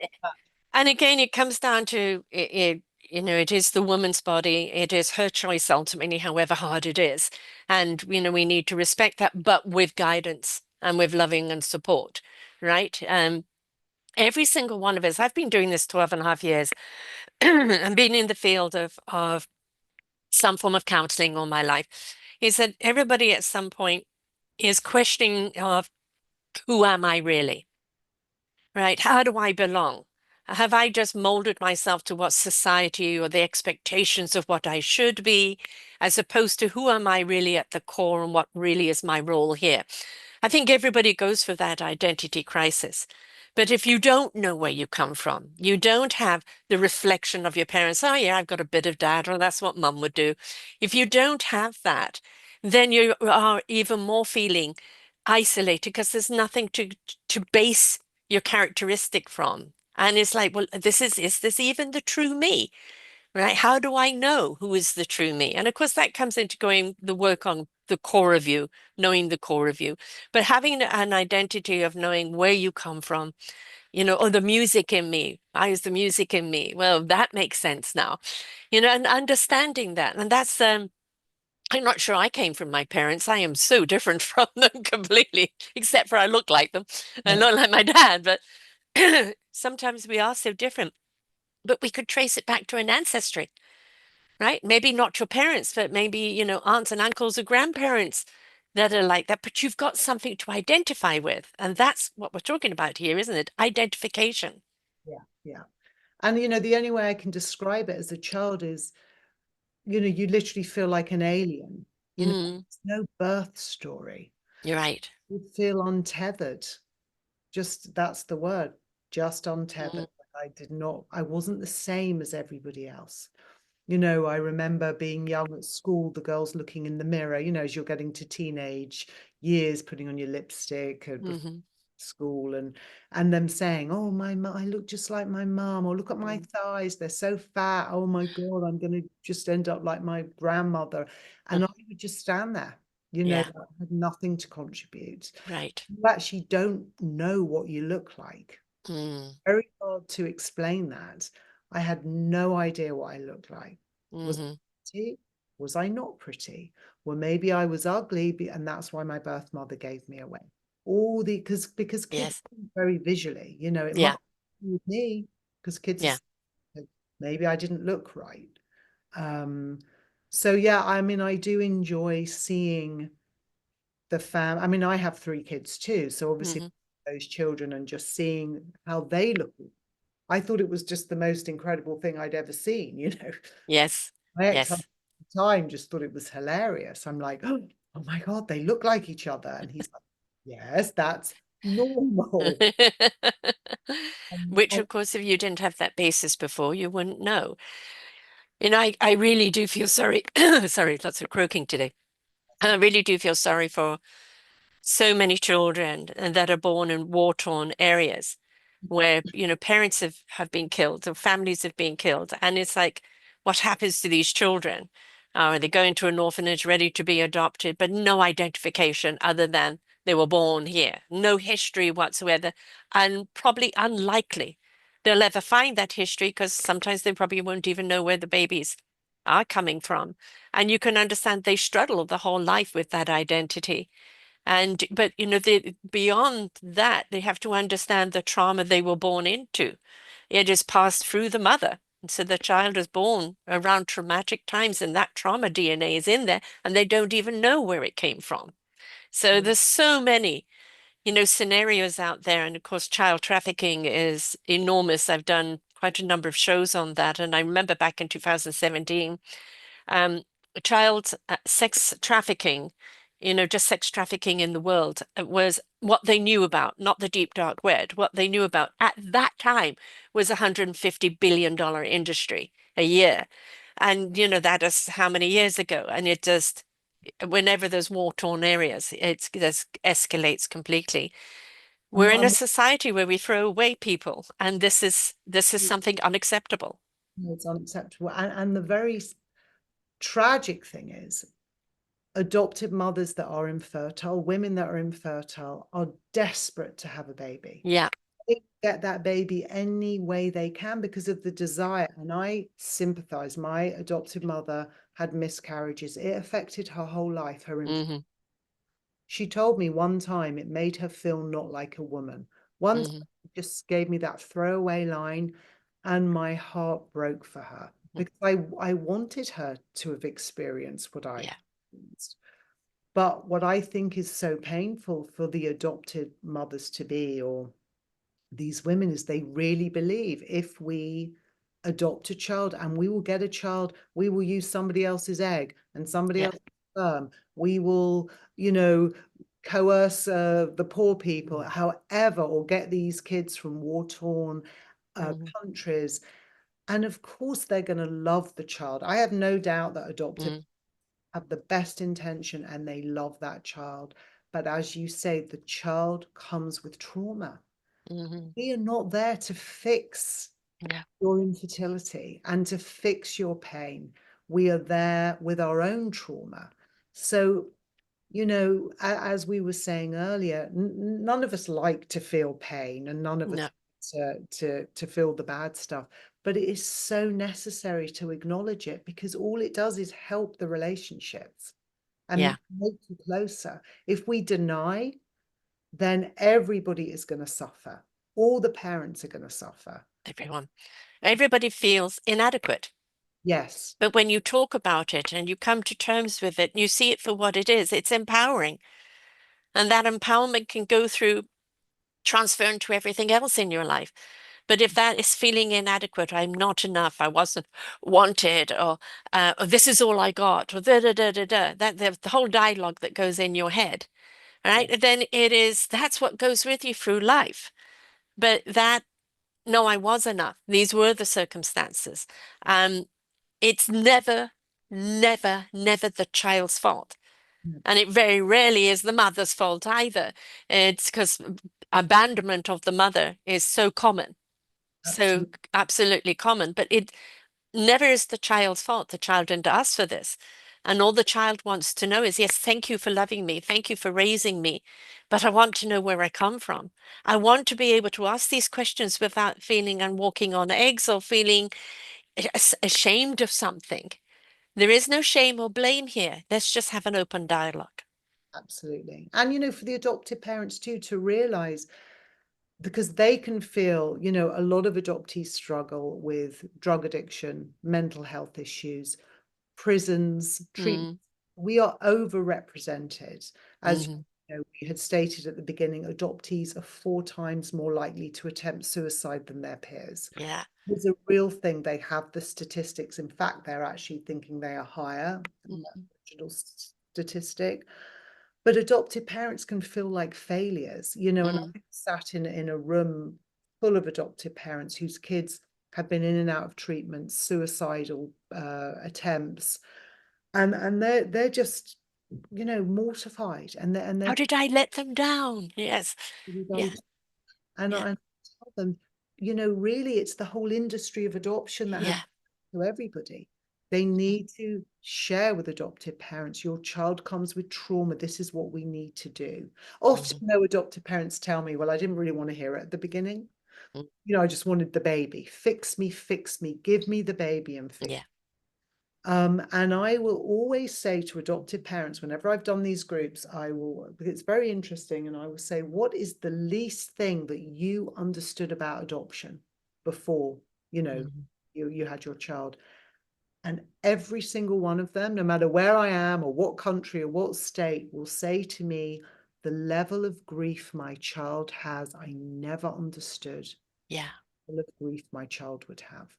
and again, it comes down to it is the woman's body. It is her choice ultimately, however hard it is. And, we need to respect that, but with guidance and with loving and support, right? Every single one of us, I've been doing this 12 and a half years and been in the field of some form of counseling all my life, is that everybody at some point is questioning of who am I really? Right? How do I belong? Have I just molded myself to what society or the expectations of what I should be, as opposed to who am I really at the core and what really is my role here? I think everybody goes for that identity crisis. But if you don't know where you come from, you don't have the reflection of your parents. Oh, yeah, I've got a bit of dad, or that's what mum would do. If you don't have that, then you are even more feeling isolated because there's nothing to base your characteristic from. And it's like, well, is this even the true me? Right? How do I know who is the true me? And of course, that comes into going the work on the core of you, knowing the core of you, but having an identity of knowing where you come from, or the music in me. I is the music in me. Well, that makes sense now, and understanding that. And that's, I'm not sure I came from my parents. I am so different from them completely, except for I look like them and not like my dad. But sometimes we are so different, but we could trace it back to an ancestry, right? Maybe not your parents, but maybe, aunts and uncles or grandparents that are like that, but you've got something to identify with. And that's what we're talking about here, isn't it? Identification. Yeah, yeah. And the only way I can describe it as a child is, you literally feel like an alien. Mm, It's no birth story. you're right. You feel untethered. Just that's the word, just Mm, untethered. I wasn't the same as everybody else. I remember being young at school, the girls looking in the mirror, as you're getting to teenage years, putting on your lipstick before hmm school and them saying, oh, my mom, I look just like my mom, or look at my mm, thighs, they're so fat. Oh my God, I'm going to just end up like my grandmother. And I would just stand there, yeah, I had nothing to contribute. right. You actually don't know what you look like. Mm, Very hard to explain that. I had no idea what I looked like. Was hmm I pretty? Was I not pretty? Well, maybe I was ugly, and that's why my birth mother gave me away. All the because kids yes. think very visually, it might Yeah. be with me because Yeah. kids are, maybe I didn't look right. Um, so yeah, I mean, I do enjoy seeing the I mean, I have three kids too, so obviously hmm those children and just seeing how they look. I thought it was just the most incredible thing I'd ever seen. Yes. My ex at Yes. the time just thought it was hilarious. I'm like, oh my God, they look like each other. And he's like, yes, that's normal. Which, And of course, if you didn't have that basis before, you wouldn't know. I really do feel sorry. Sorry, lots of croaking today. I really do feel sorry for so many children that are born in war-torn areas where, parents have been killed or families have been killed. And it's like, what happens to these children? Are they going to an orphanage ready to be adopted, but no identification other than they were born here, no history whatsoever, and probably unlikely they'll ever find that history because sometimes they probably won't even know where the babies are coming from. And you can understand they struggle the whole life with that identity. But beyond that, they have to understand the trauma they were born into. It is passed through the mother. And so the child is born around traumatic times, and that trauma DNA is in there, and they don't even know where it came from. So there's so many, scenarios out there. And of course, child trafficking is enormous. I've done quite a number of shows on that. And I remember back in 2017, um, child sex trafficking, just sex trafficking in the world was what they knew about, not the deep dark web. What they knew about at that time was $150 billion industry a year. And, that is how many years ago? And it just, whenever there's war-torn areas, it just escalates completely. We're in a And society where we throw away people, and this is something unacceptable. it's unacceptable. And the very tragic thing is, adopted mothers that are infertile, women that are infertile, are desperate to have a baby. Yeah. They get that baby any way they can because of the desire. And I sympathize. My adopted mother had miscarriages. It affected her whole life. Hmm. She told me one time it made her feel not like a woman. One time Hmm. it just gave me that throwaway line, and my heart broke for her because I wanted her to have experienced what I Yeah. experienced. But what I think is so painful for the adopted mothers to be, or these women, is they really believe if we adopt a child and we will get a child, we will use somebody else's egg and somebody Yeah. else's sperm. We will, coerce the poor people, however, or get these kids from war-torn Hmm. countries. And of course, they're going to love the child. I have no doubt that adopted Hmm. have the best intention and they love that child. But as you say, the child comes with trauma. Hmm. We are not there to fix Yeah. your infertility and to fix your pain. We are there with our own trauma. So, as we were saying earlier, none of us like to feel pain, and none of us No. to feel the bad stuff. But it is so necessary to acknowledge it because all it does is help the relationships and Yeah. make you closer. If we deny, then everybody is going to suffer. All the parents are going to suffer. Everyone. Everybody feels inadequate. Yes, But when you talk about it and you come to terms with it, and you see it for what it is, it's empowering. And that empowerment can go through transfer into everything else in your life. But if that is feeling inadequate, I'm not enough, I wasn't wanted, or this is all I got, or da da da da da, that the whole dialogue that goes in your head, yes, right? Then that's what goes with you through life. But no, I was enough. These were the circumstances. Um, it's never, never, never the child's fault. And it very rarely is the mother's fault either. It's because abandonment of the mother is so common, so absolutely. absolutely common, but it never is the child's fault. The child didn't ask for this. And all the child wants to know is, yes, thank you for loving me. Thank you for raising me. But I want to know where I come from. I want to be able to ask these questions without feeling I'm walking on eggs or feeling ashamed of something. There is no shame or blame here. Let's just have an open dialogue. Absolutely. And, for the adoptive parents too, to realize, because they can feel, a lot of adoptees struggle with drug addiction, mental health issues, prisons, treatment. Mm, We are overrepresented. As hmm. we had stated at the beginning, adoptees are 4 times more likely to attempt suicide than their peers. Yeah. It's a real thing. They have the statistics. In fact, they're actually thinking they are higher than the Hmm. original statistic. But adopted parents can feel like failures, and Mm, I sat in a room full of adopted parents whose kids have been in and out of treatment, suicidal attempts, and they're just, mortified, and how they're did I let them down? Yes. they Yeah. and Yeah. I tell them, really, it's the whole industry of adoption that has Yeah. to everybody. They need to share with adoptive parents, your child comes with trauma. This is what we need to do. Often, Hmm. adoptive parents tell me, well, I didn't really want to hear it at the beginning. Hmm. I just wanted the baby. Fix me, give me the baby and fix. Yeah. And I will always say to adoptive parents, whenever I've done these groups, because it's very interesting, and I will say, what is the least thing that you understood about adoption before, Hmm. you had your child. And every single one of them, no matter where I am or what country or what state, will say to me, the level of grief my child has, I never understood. Yeah. The level of grief my child would have.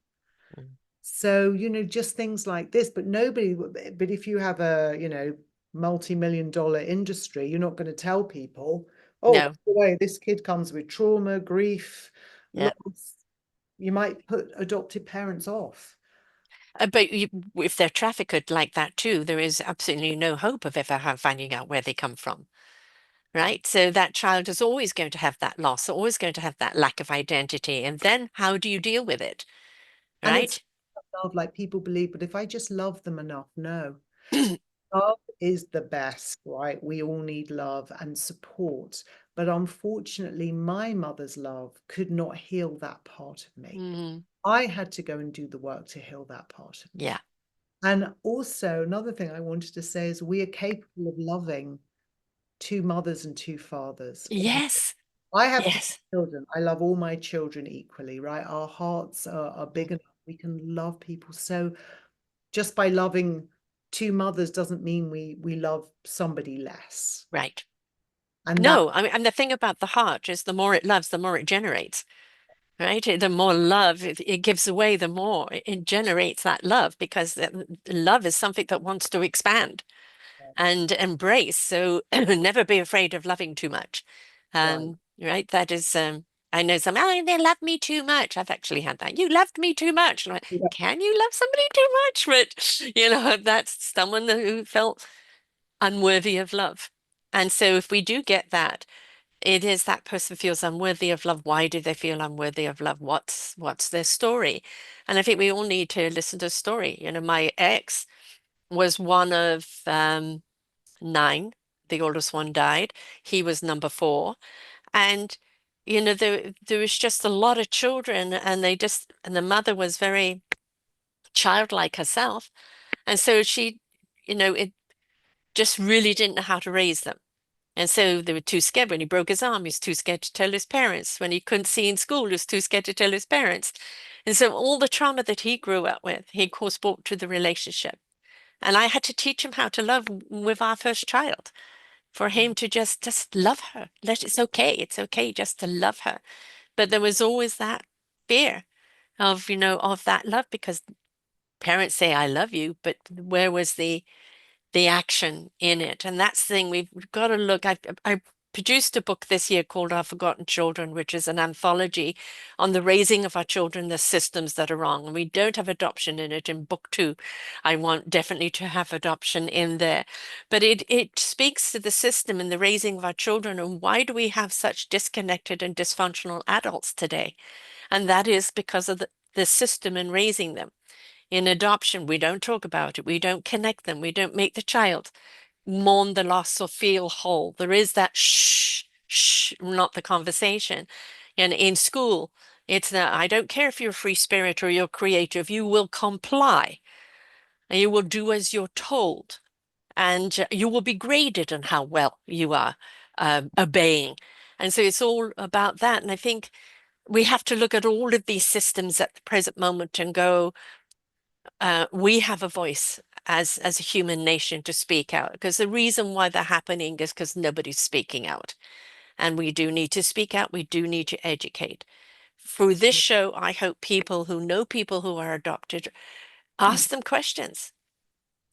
Mm. So, just things like this, but if you have a, multi-million-dollar industry, you're not going to tell people, oh, by No. the way, this kid comes with trauma, grief, Yeah. loss. You might put adopted parents off. But if they're trafficked like that too, there is absolutely no hope of ever finding out where they come from, right? So that child is always going to have that loss, always going to have that lack of identity. And then how do you deal with it, And it's right? love, like people believe, but if I just love them enough, no. Love is the best, right? We all need love and support. But unfortunately, my mother's love could not heal that part of me. Mm, I had to go and do the work to heal that part of me. yeah. And also, another thing I wanted to say is we are capable of loving two mothers and two fathers. Yes. I have two Yes. children. I love all my children equally, right? Our hearts are big enough. We can love people. So just by loving two mothers doesn't mean we love somebody less. Right. And that No, I mean, and the thing about the heart is the more it loves, the more it generates, right? The more love it gives away, the more it generates that love because love is something that wants to expand and embrace. So never be afraid of loving too much. right. Right? That is, I know some, oh, they love me too much. I've actually had that. You loved me too much. And I'm like, Yeah. can you love somebody too much? But, that's someone who felt unworthy of love. And so if we do get that, it is that person feels unworthy of love. Why do they feel unworthy of love? What's their story? And I think we all need to listen to a story. My ex was one of nine. The oldest one died. He was number four. And there was just a lot of children, and and the mother was very childlike herself. And so it just really didn't know how to raise them. And so they were too scared. When he broke his arm, he was too scared to tell his parents. When he couldn't see in school, he was too scared to tell his parents. And so all the trauma that he grew up with, he of course brought to the relationship. And I had to teach him how to love with our first child, for him to just love her. It's okay. It's okay just to love her. But there was always that fear of that love because parents say, I love you, but where was the action in it? And that's the thing we've got to look. I produced a book this year called Our Forgotten Children, which is an anthology on the raising of our children, the systems that are wrong. And we don't have adoption in it. In book two, I want definitely to have adoption in there. But it speaks to the system and the raising of our children and why do we have such disconnected and dysfunctional adults today? And that is because of the system in raising them. In adoption, we don't talk about it. We don't connect them. We don't make the child mourn the loss or feel whole. There is that shh, shh, not the conversation. And in school, it's that I don't care if you're a free spirit or you're creative, you will comply and you will do as you're told. And you will be graded on how well you are obeying. And so it's all about that. And I think we have to look at all of these systems at the present moment and go, we have a voice as a human nation to speak out because the reason why they're happening is because nobody's speaking out. And we do need to speak out. We do need to educate. Through this show, I hope people who know people who are adopted ask them questions.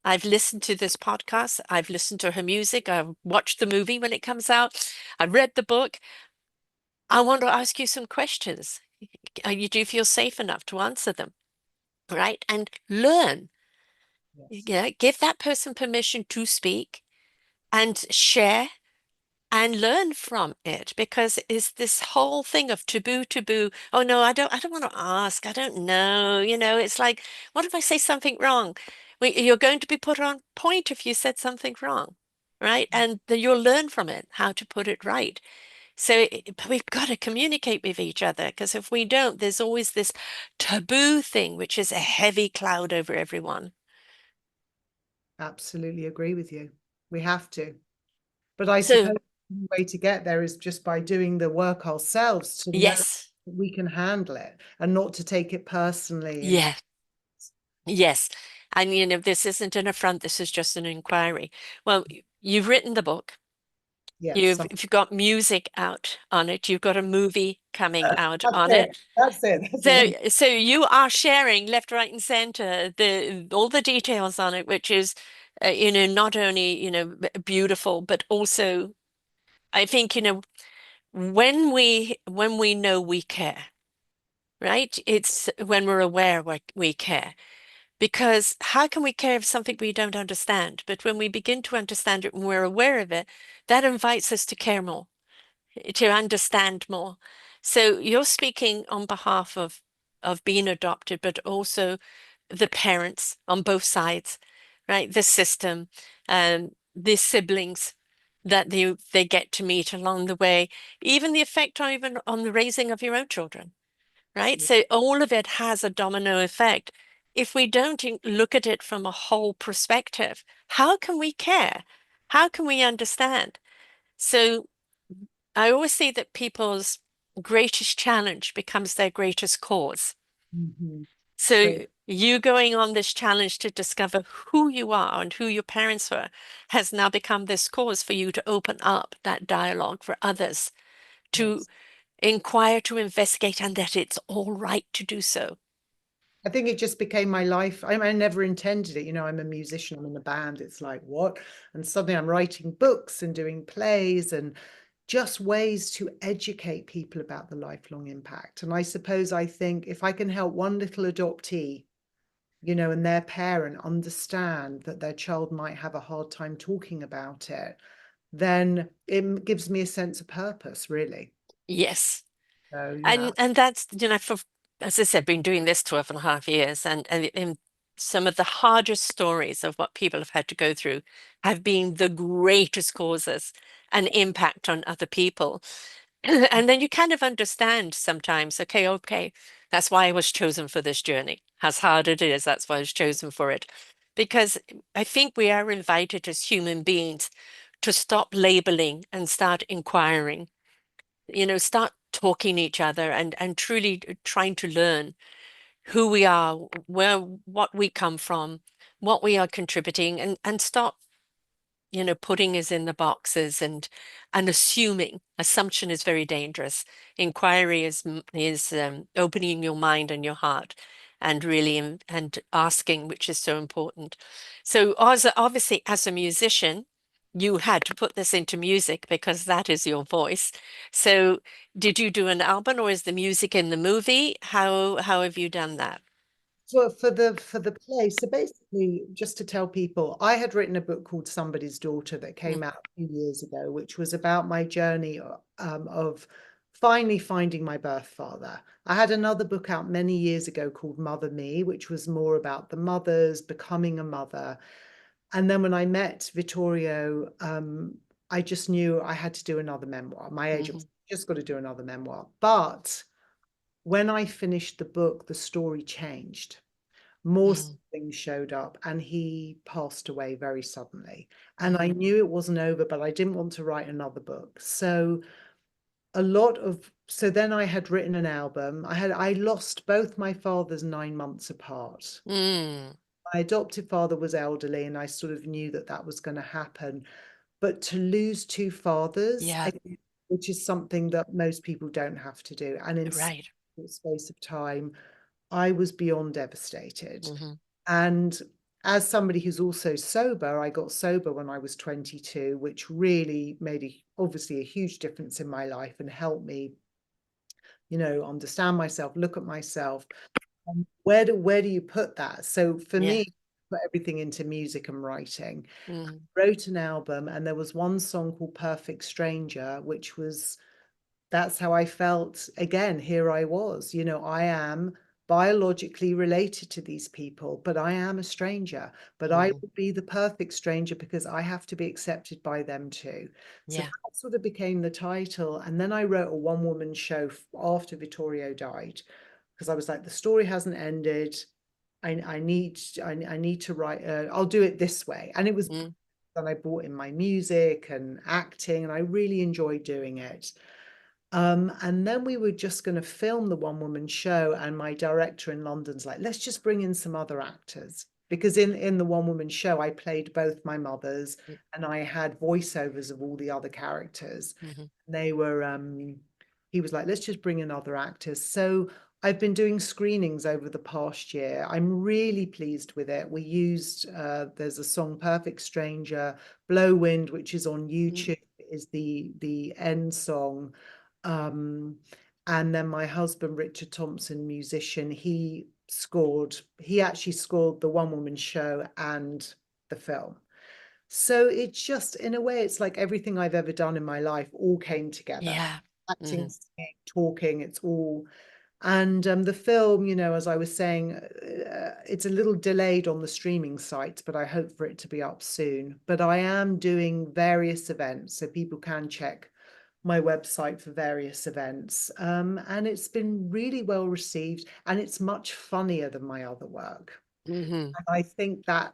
I've listened to this podcast. I've listened to her music. I've watched the movie when it comes out. I've read the book. I want to ask you some questions. You do feel safe enough to answer them, right? And learn. Yes. Yeah, give that person permission to speak and share and learn from it because it's this whole thing of taboo. Oh no, I don't want to ask. I don't know. It's like, what if I say something wrong? You're going to be put on point if you said something wrong, right? And then you'll learn from it how to put it right. So but we've got to communicate with each other because if we don't, there's always this taboo thing, which is a heavy cloud over everyone. Absolutely agree with you. We have to. But I So suppose the way to get there is just by doing the work ourselves to know yes. we can handle it and not to take it personally. And Yeah. Yes. And this isn't an affront, this is just an inquiry. Well, you've written the book. yes, You've got music out on it. You've got a movie coming out that's on it. it. That's it. That's So, all. so you are sharing left, right, and center all the details on it, which is, not only, beautiful, but also, I think, when we know we care, right? It's when we're aware we care. Because how can we care of something we don't understand? But when we begin to understand it and we're aware of it, that invites us to care more, to understand more. So you're speaking on behalf of being adopted, but also the parents on both sides, right? The system, the siblings that they get to meet along the way, even the effect on even on the raising of your own children, right? So all of it has a domino effect. If we don't look at it from a whole perspective, how can we care? How can we understand? So I always say that people's greatest challenge becomes their greatest cause. Mhm. So True. you going on this challenge to discover who you are and who your parents were has now become this cause for you to open up that dialogue for others, to Yes. inquire, to investigate, and that it's all right to do so. I think it just became my life. I never intended it. I'm a musician, I'm in a band. It's like, what? And suddenly I'm writing books and doing plays and just ways to educate people about the lifelong impact. And I think if I can help one little adoptee, and their parent understand that their child might have a hard time talking about it, then it gives me a sense of purpose, really. Yes. So, And that's, for, as I said, been doing this 12.5 years, and some of the hardest stories of what people have had to go through have been the greatest causes and impact on other people. And then you kind of understand sometimes, okay, that's why I was chosen for this journey. As hard it is, that's why I was chosen for it. Because I think we are invited as human beings to stop labeling and start inquiring, start talking to each other and truly trying to learn who we are, what we come from, what we are contributing, and stop, putting us in the boxes and assuming. Assumption is very dangerous. Inquiry is opening your mind and your heart and really and asking, which is so important. So obviously, as a musician, you had to put this into music because that is your voice. So did you do an album, or is the music in the movie? How have you done that? for the play, so basically, just to tell people, I had written a book called Somebody's Daughter that Mm, came out a few years ago, which was about my journey of finally finding my birth father. I had another book out many years ago called Mother Me, which was more about the mothers becoming a mother. And then when I met Vittorio, I just knew I had to do another memoir. My agent mhm, was just got to do another memoir. But when I finished the book, the story changed. More mm, things showed up, and he passed away very suddenly. And I mhm, knew it wasn't over, but I didn't want to write another book. So then I had written an album. I lost both my fathers 9 months apart. mm. My adoptive father was elderly, and I sort of knew that that was going to happen. But to lose two fathers, Yeah, which is something that most people don't have to do, and in such right. a short space of time, I was beyond devastated. Mhm. And as somebody who's also sober, I got sober when I was 22, which really made obviously a huge difference in my life and helped me, understand myself, look at myself. Where do you put that? So for Yeah. me, put everything into music and writing. Mm, Wrote an album, and there was one song called Perfect Stranger, which was that's how I felt again. Here I was, I am biologically related to these people, but I am a stranger. But I mhm. will be the perfect stranger because I have to be accepted by them too. So Yeah. that sort of became the title. And then I wrote a one-woman show after Vittorio died because I was like, the story hasn't ended. I need to write. I'll do it this way, and it was. Mm, Then I brought in my music and acting, and I really enjoyed doing it. And then we were just going to film the one woman show, and my director in London's like, let's just bring in some other actors. Because in the one woman show, I played both my mothers and I had voiceovers of all the other characters. Mm-hmm. They were he was like, let's just bring in other actors. So I've been doing screenings over the past year. I'm really pleased with it. We used there's a song Perfect Stranger, Blow Wind, which is on Mm-hmm. YouTube, is the end song. Um, and then my husband, Richard Thompson, musician, he actually scored the one woman show and the film. So it's just, in a way, it's like everything I've ever done in my life all came together. Yeah. Acting, Mm-hmm. singing, talking, it's all. And the film, as I was saying, it's a little delayed on the streaming sites, but I hope for it to be up soon. But I am doing various events, so people can check my website for various events. And it's been really well received, and it's much funnier than my other work. Mm-hmm. And I think that,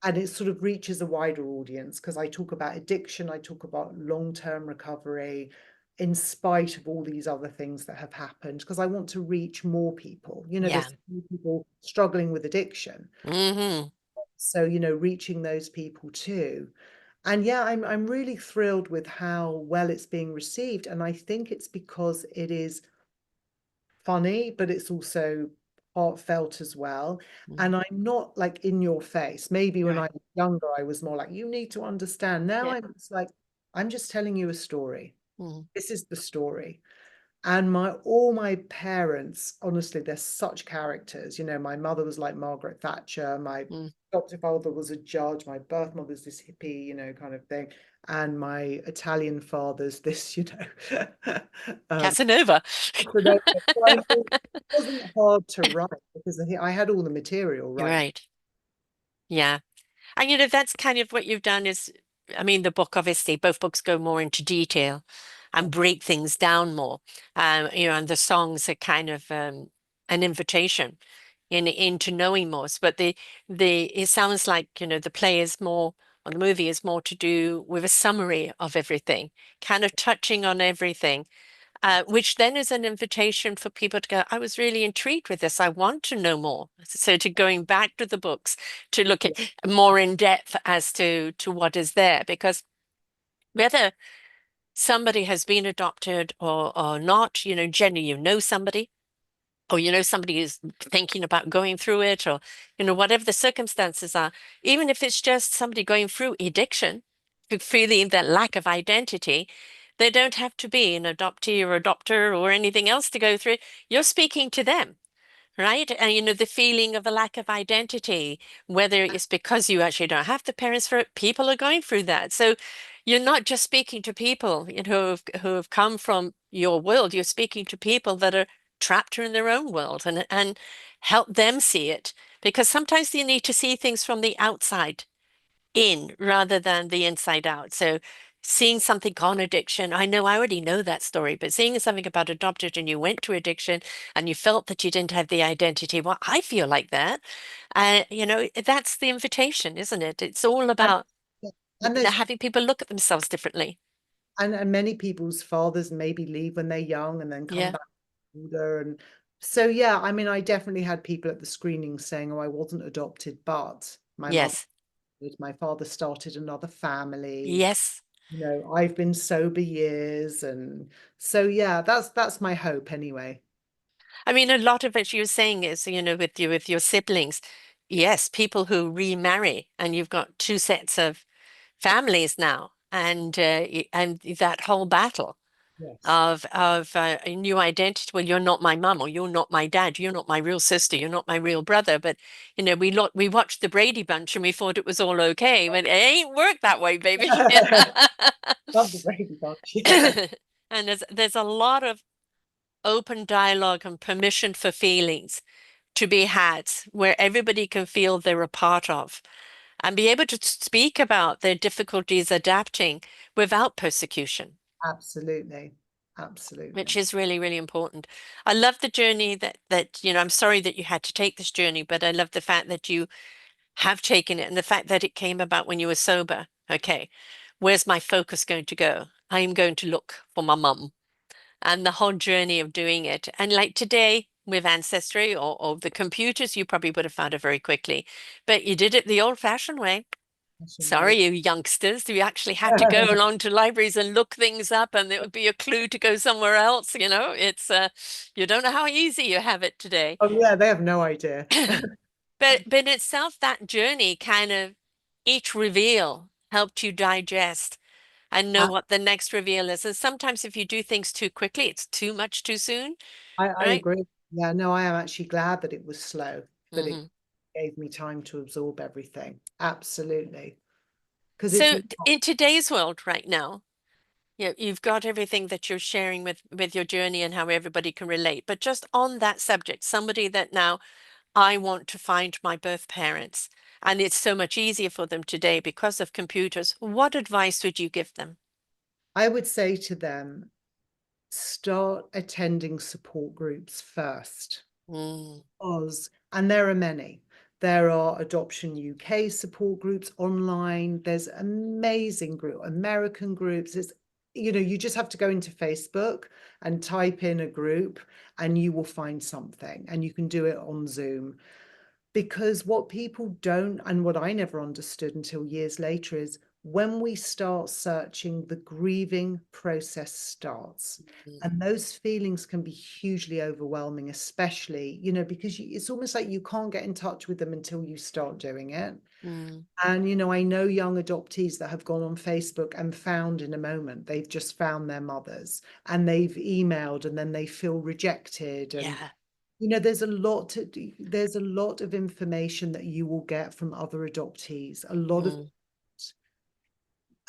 and it sort of reaches a wider audience because I talk about addiction, I talk about long-term recovery, in spite of all these other things that have happened, because I want to reach more people. Yeah. There's so many people struggling with addiction. Mm-hmm. So, reaching those people too. And yeah, I'm really thrilled with how well it's being received. And I think it's because it is funny, but it's also heartfelt as well. Mm-hmm. And I'm not like in your face. Maybe when I Right. was younger, I was more like, you need to understand. Now Yeah. I'm it's like, I'm just telling you a story. Mm-hmm. This is the story. And all my parents, honestly, they're such characters. My mother was like Margaret Thatcher. My adoptive father was a judge. My birth mother's this hippie, kind of thing. And my Italian father's this, um, Casanova. so it wasn't hard to write because I had all the material You're right. right. Yeah. And that's kind of what you've done is, I mean, the book, obviously, both books go more into detail and break things down more. And the songs are kind of an invitation into knowing more. But it sounds like, the play is more, or the movie is more to do with a summary of everything, kind of touching on everything. Which then is an invitation for people to go, I was really intrigued with this. I want to know more. So to going back to the books to look at more in depth as to what is there, because whether somebody has been adopted or not, generally somebody, or somebody is thinking about going through it, or whatever the circumstances are, even if it's just somebody going through addiction, feeling that lack of identity, they don't have to be an adoptee or adopter or anything else to go through it. You're speaking to them, right? And the feeling of a lack of identity, whether it's because you actually don't have the parents for it, people are going through that. So you're not just speaking to people, who have come from your world. You're speaking to people that are trapped in their own world, and help them see it. Because sometimes you need to see things from the outside in rather than the inside out. So seeing something on addiction, I know I already know that story, but seeing something about adopted and you went to addiction and you felt that you didn't have the identity, well, I feel like that. That's the invitation, isn't it? It's all And, about and there's having people look at themselves differently. and many people's fathers maybe leave when they're young and then come Yeah. back older. And so yeah, I mean, I definitely had people at the screening saying, oh, I wasn't adopted, but my mother Yes. did. My father started another family. Yes. I've been sober years. And so yeah, that's my hope anyway. I mean, a lot of it you're saying is, with your siblings, yes, people who remarry, and you've got two sets of families now, and that whole battle Yes. of a new identity. Well, you're not my mum, or you're not my dad, you're not my real sister, you're not my real brother. But we watched the Brady Bunch and we thought it was all okay, but it ain't worked that way, baby. Love the Brady Bunch. Yeah, And there's a lot of open dialogue and permission for feelings to be had, where everybody can feel they're a part of and be able to speak about their difficulties adapting without persecution, absolutely. Absolutely. which is really, really important. I love the journey that I'm sorry that you had to take this journey, but I love the fact that you have taken it and the fact that it came about when you were sober. Okay, where's my focus going to go? I'm going to look for my mum. and the whole journey of doing it. And like today with Ancestry or the computers, you probably would have found it very quickly, but you did it the old-fashioned way. Sorry, you youngsters, you actually had to go along to libraries and look things up, and it would be a clue to go somewhere else. It's you don't know how easy you have it today. Oh yeah, they have no idea. But in itself, that journey kind of each reveal helped you digest and know I, what the next reveal is. And sometimes if you do things too quickly, it's too much too soon, I right? agree. Yeah, no, I am actually glad that it was slow, that it Hmm. gave me time to absorb everything. Absolutely. Because it's So not, in today's world right now, you've got everything that you're sharing with your journey and how everybody can relate. But just on that subject, somebody that now I want to find my birth parents, and it's so much easier for them today because of computers, what advice would you give them? I would say to them, start attending support groups first. Mm, And there are many. There are Adoption UK support groups online. There's amazing American groups. You just have to go into Facebook and type in a group and you will find something, and you can do it on Zoom. Because what people don't, and what I never understood until years later, is when we start searching, the grieving process starts. mm, And those feelings can be hugely overwhelming, especially, because it's almost like you can't get in touch with them until you start doing it. mm. And, I know young adoptees that have gone on Facebook and found in a moment, they've just found their mothers and they've emailed and then they feel rejected. And Yeah. there's a lot of information that you will get from other adoptees. A lot of Mm,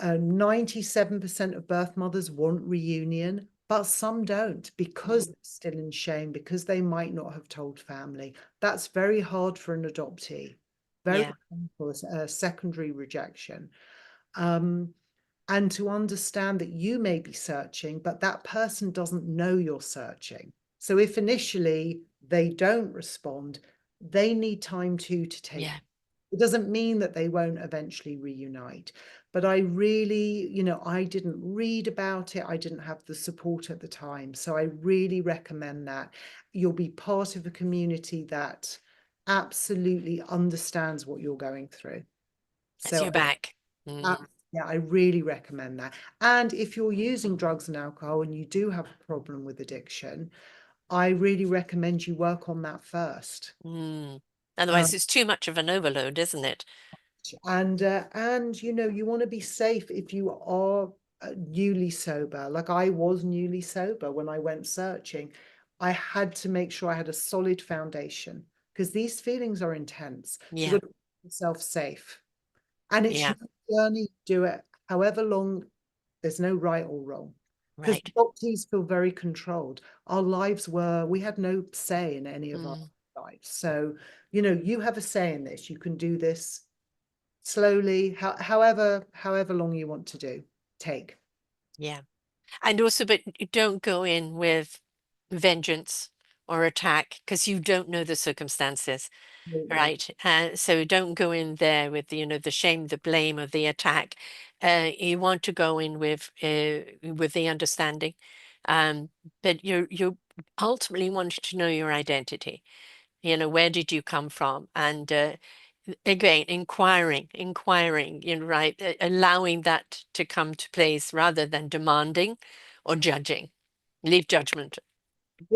97% of birth mothers want reunion, but some don't because mm. they're still in shame, because they might not have told family. That's very hard for an adoptee, very Yeah. painful, secondary rejection. Um, and to understand that you may be searching, but that person doesn't know you're searching. So if initially they don't respond, they need time to take. Yeah. It doesn't mean that they won't eventually reunite. But I really, I didn't read about it. I didn't have the support at the time. So I really recommend that. You'll be part of a community that absolutely understands what you're going through. That's So your back. uh, Mm, yeah, I really recommend that. And if you're using drugs and alcohol and you do have a problem with addiction, I really recommend you work on that first. mm. Um, Otherwise, it's too much of an overload, isn't it? and you want to be safe if you are newly sober. Like I was newly sober when I went searching. I had to make sure I had a solid foundation because these feelings are intense. So Yeah. you've got to keep yourself safe. And it's Yeah. your journey, do it however long. There's no right or wrong. Because Right. adoptees feel very controlled. We had no say in any of our Mm, lives. So, you have a say in this. You can do this slowly, however long you want to take. yeah. And also, but you don't go in with vengeance or attack because you don't know the circumstances, Absolutely. right? So don't go in there with the shame, the blame of the attack. You want to go in with the understanding, um, but you ultimately want to know your identity. Where did you come from? And again, inquiring, right, allowing that to come to place rather than demanding or judging. Leave judgment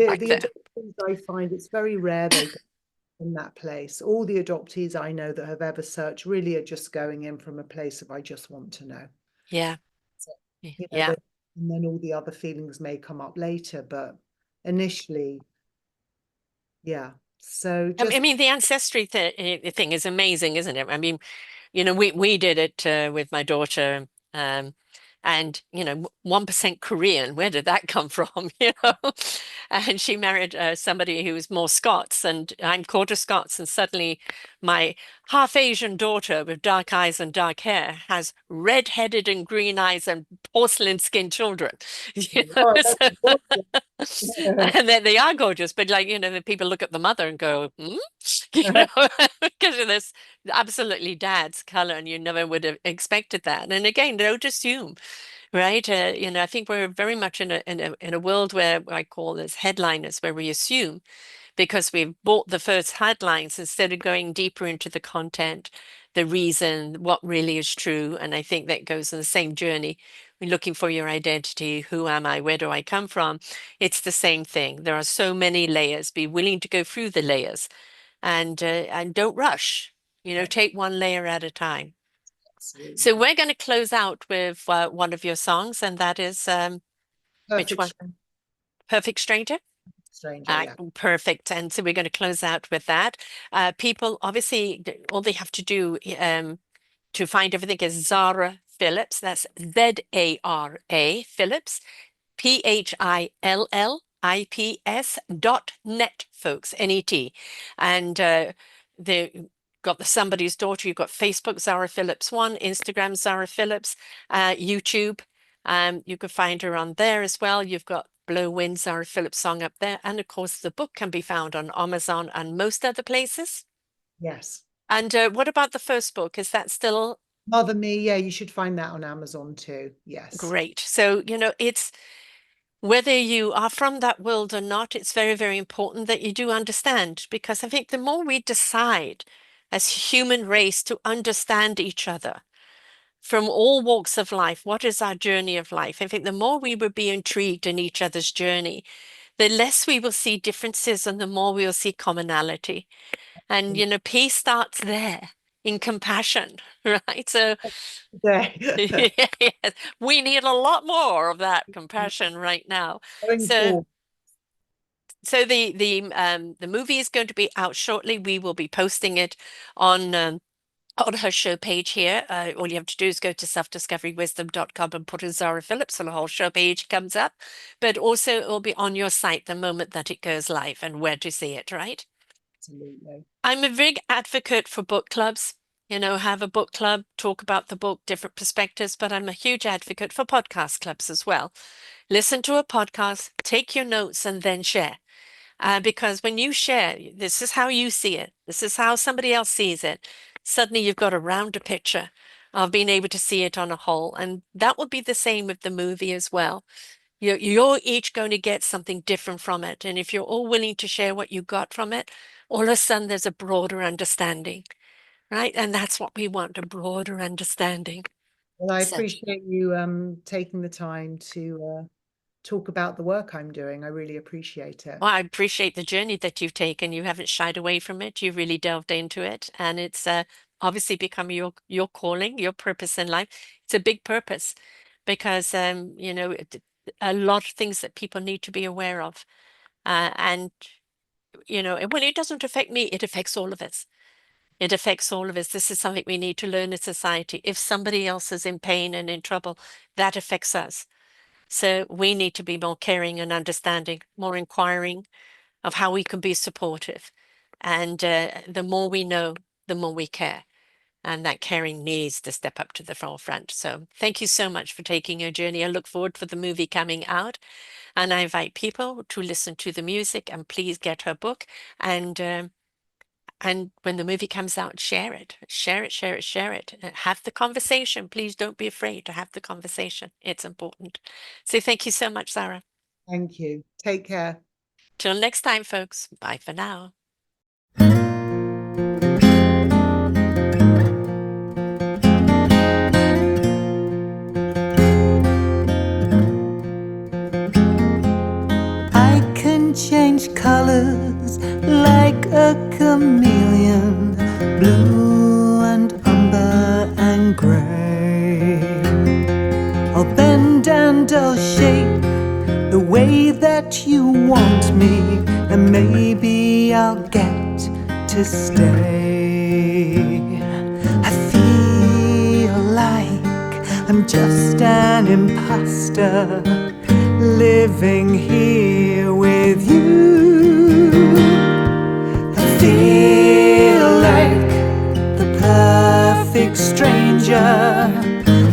back The there. adoptees, I find it's very rare they go in that place. All the adoptees I know that have ever searched really are just going in from a place of I just want to know. Yeah, So, yeah. and then all the other feelings may come up later, but initially, yeah. So I just mean, the ancestry thing is amazing, isn't it? I mean, we did it with my daughter, and 1% Korean. Where did that come from? And she married somebody who was more Scots, and I'm quarter Scots, and suddenly my half Asian daughter with dark eyes and dark hair has red-headed and green eyes and porcelain-skinned children. You know, Oh, so that's gorgeous. and they are gorgeous, but like, the people look at the mother and go, hmm? You know, because of this absolutely dad's color, and you never would have expected that. And again, don't assume, right? I think we're very much in a world where I call this headliners, where we assume because we've bought the first headlines instead of going deeper into the content, the reason, what really is true. And I think that goes on the same journey. We're looking for your identity. Who am I? Where do I come from? It's the same thing. There are so many layers. Be willing to go through the layers and don't rush. Take one layer at a time. So Absolutely. we're going to close out with one of your songs, and that is which Perfect one? Perfect Stranger? stranger, yeah. Perfect. And so we're going to close out with that. People, obviously, all they have to do to find everything is Zara Phillips. That's Zara Phillips, PHILLIPS.net, folks, NET. And they got the Somebody's Daughter. You've got Facebook, Zara Phillips 1, Instagram, Zara Phillips, YouTube. You can find her on there as well. You've got Blow Wind, Zara Phillips song up there. And of course, the book can be found on Amazon and most other places. Yes. And what about the first book? Is that still Mother Me, yeah, you should find that on Amazon too. Yes. great? So, it's whether you are from that world or not, it's very, very important that you do understand, because I think the more we decide as human race to understand each other from all walks of life, what is our journey of life? I think the more we will be intrigued in each other's journey, the less we will see differences and the more we will see commonality. And, peace starts there in compassion, right? So, Yeah. yes, we need a lot more of that compassion right now. Going So, forward. the movie is going to be out shortly. We will be posting it on her show page here. All you have to do is go to selfdiscoverywisdom.com and put in Zara Phillips, and the whole show page comes up. But also, it will be on your site the moment that it goes live and where to see it, right? Absolutely. I'm a big advocate for book clubs. Have a book club, talk about the book, different perspectives, but I'm a huge advocate for podcast clubs as well. Listen to a podcast, take your notes, and then share. Because when you share, this is how you see it. This is how somebody else sees it. Suddenly you've got a rounder picture of being able to see it on a whole. And that will be the same with the movie as well. You're each going to get something different from it. And if you're all willing to share what you got from it, all of a sudden there's a broader understanding, right? And that's what we want, a broader understanding. Well, I So, appreciate you taking the time to talk about the work I'm doing. I really appreciate it. well, I appreciate the journey that you've taken. You haven't shied away from it. You've really delved into it, and it's obviously become your calling, your purpose in life. It's a big purpose because a lot of things that people need to be aware of, and when it doesn't affect me, it affects all of us. It affects all of us. This is something we need to learn as society. If somebody else is in pain and in trouble, that affects us. So we need to be more caring and understanding, more inquiring of how we can be supportive. And the more we know, the more we care. And that caring needs to step up to the forefront. So thank you so much for taking your journey. I look forward for the movie coming out. And I invite people to listen to the music and please get her book. And when the movie comes out, share it, share it, share it, share it. Have the conversation. Please don't be afraid to have the conversation. It's important. So thank you so much, Zara. Thank you. Take care. Till next time, folks. Bye for now. I can change colors like a chameleon, blue and umber and gray. I'll bend and I'll shape the way that you want me, and maybe I'll get to stay. I feel like I'm just an imposter living here with you. I feel like the perfect stranger,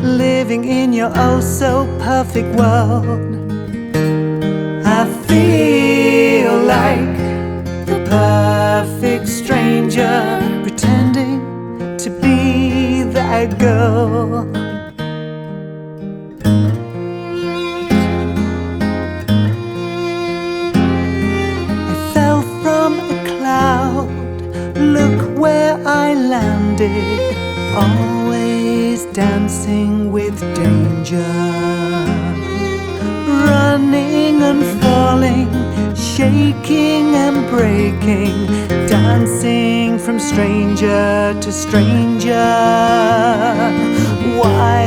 living in your oh so perfect world. I feel like the perfect stranger, pretending to be that girl. I fell from a cloud, look where I landed, always dancing with danger, running and falling, shaking and breaking, dancing from stranger to stranger. Why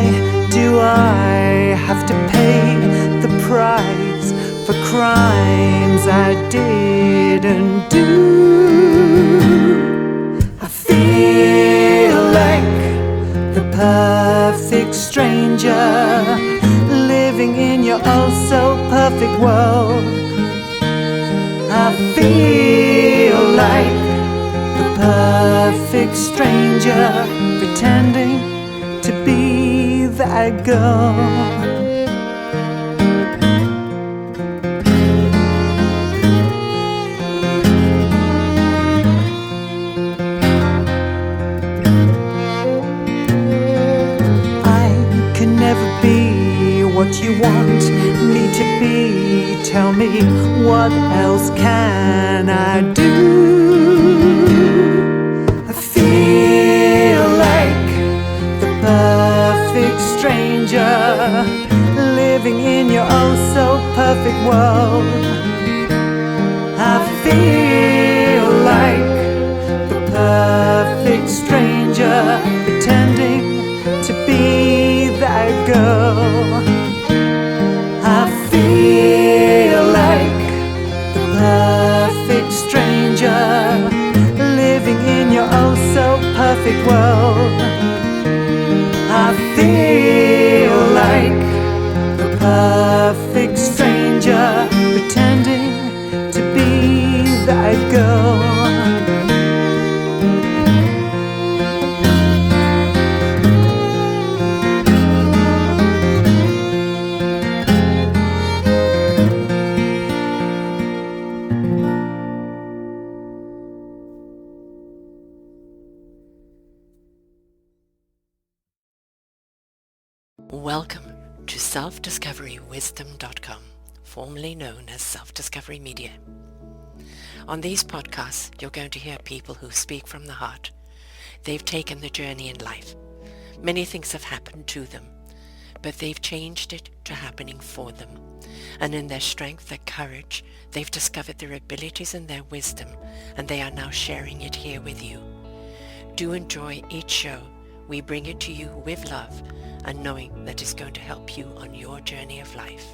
do I have to pay the price for crimes I didn't do? I feel like the perfect stranger, living in your oh so perfect world. I feel like the perfect stranger, pretending to be that girl. What you want me to be, tell me what else can I do? I feel like the perfect stranger, living in your oh so perfect world. I feel like the perfect stranger, pretending to be that girl. I feel like the perfect stranger, living in your oh so perfect world. I feel like the perfect stranger, pretending to be that girl. Welcome to selfdiscoverywisdom.com, formerly known as Self-Discovery Media. On these podcasts, you're going to hear people who speak from the heart. They've taken the journey in life. Many things have happened to them, but they've changed it to happening for them. And in their strength, their courage, they've discovered their abilities and their wisdom, and they are now sharing it here with you. Do enjoy each show. We bring it to you with love and knowing that it's going to help you on your journey of life.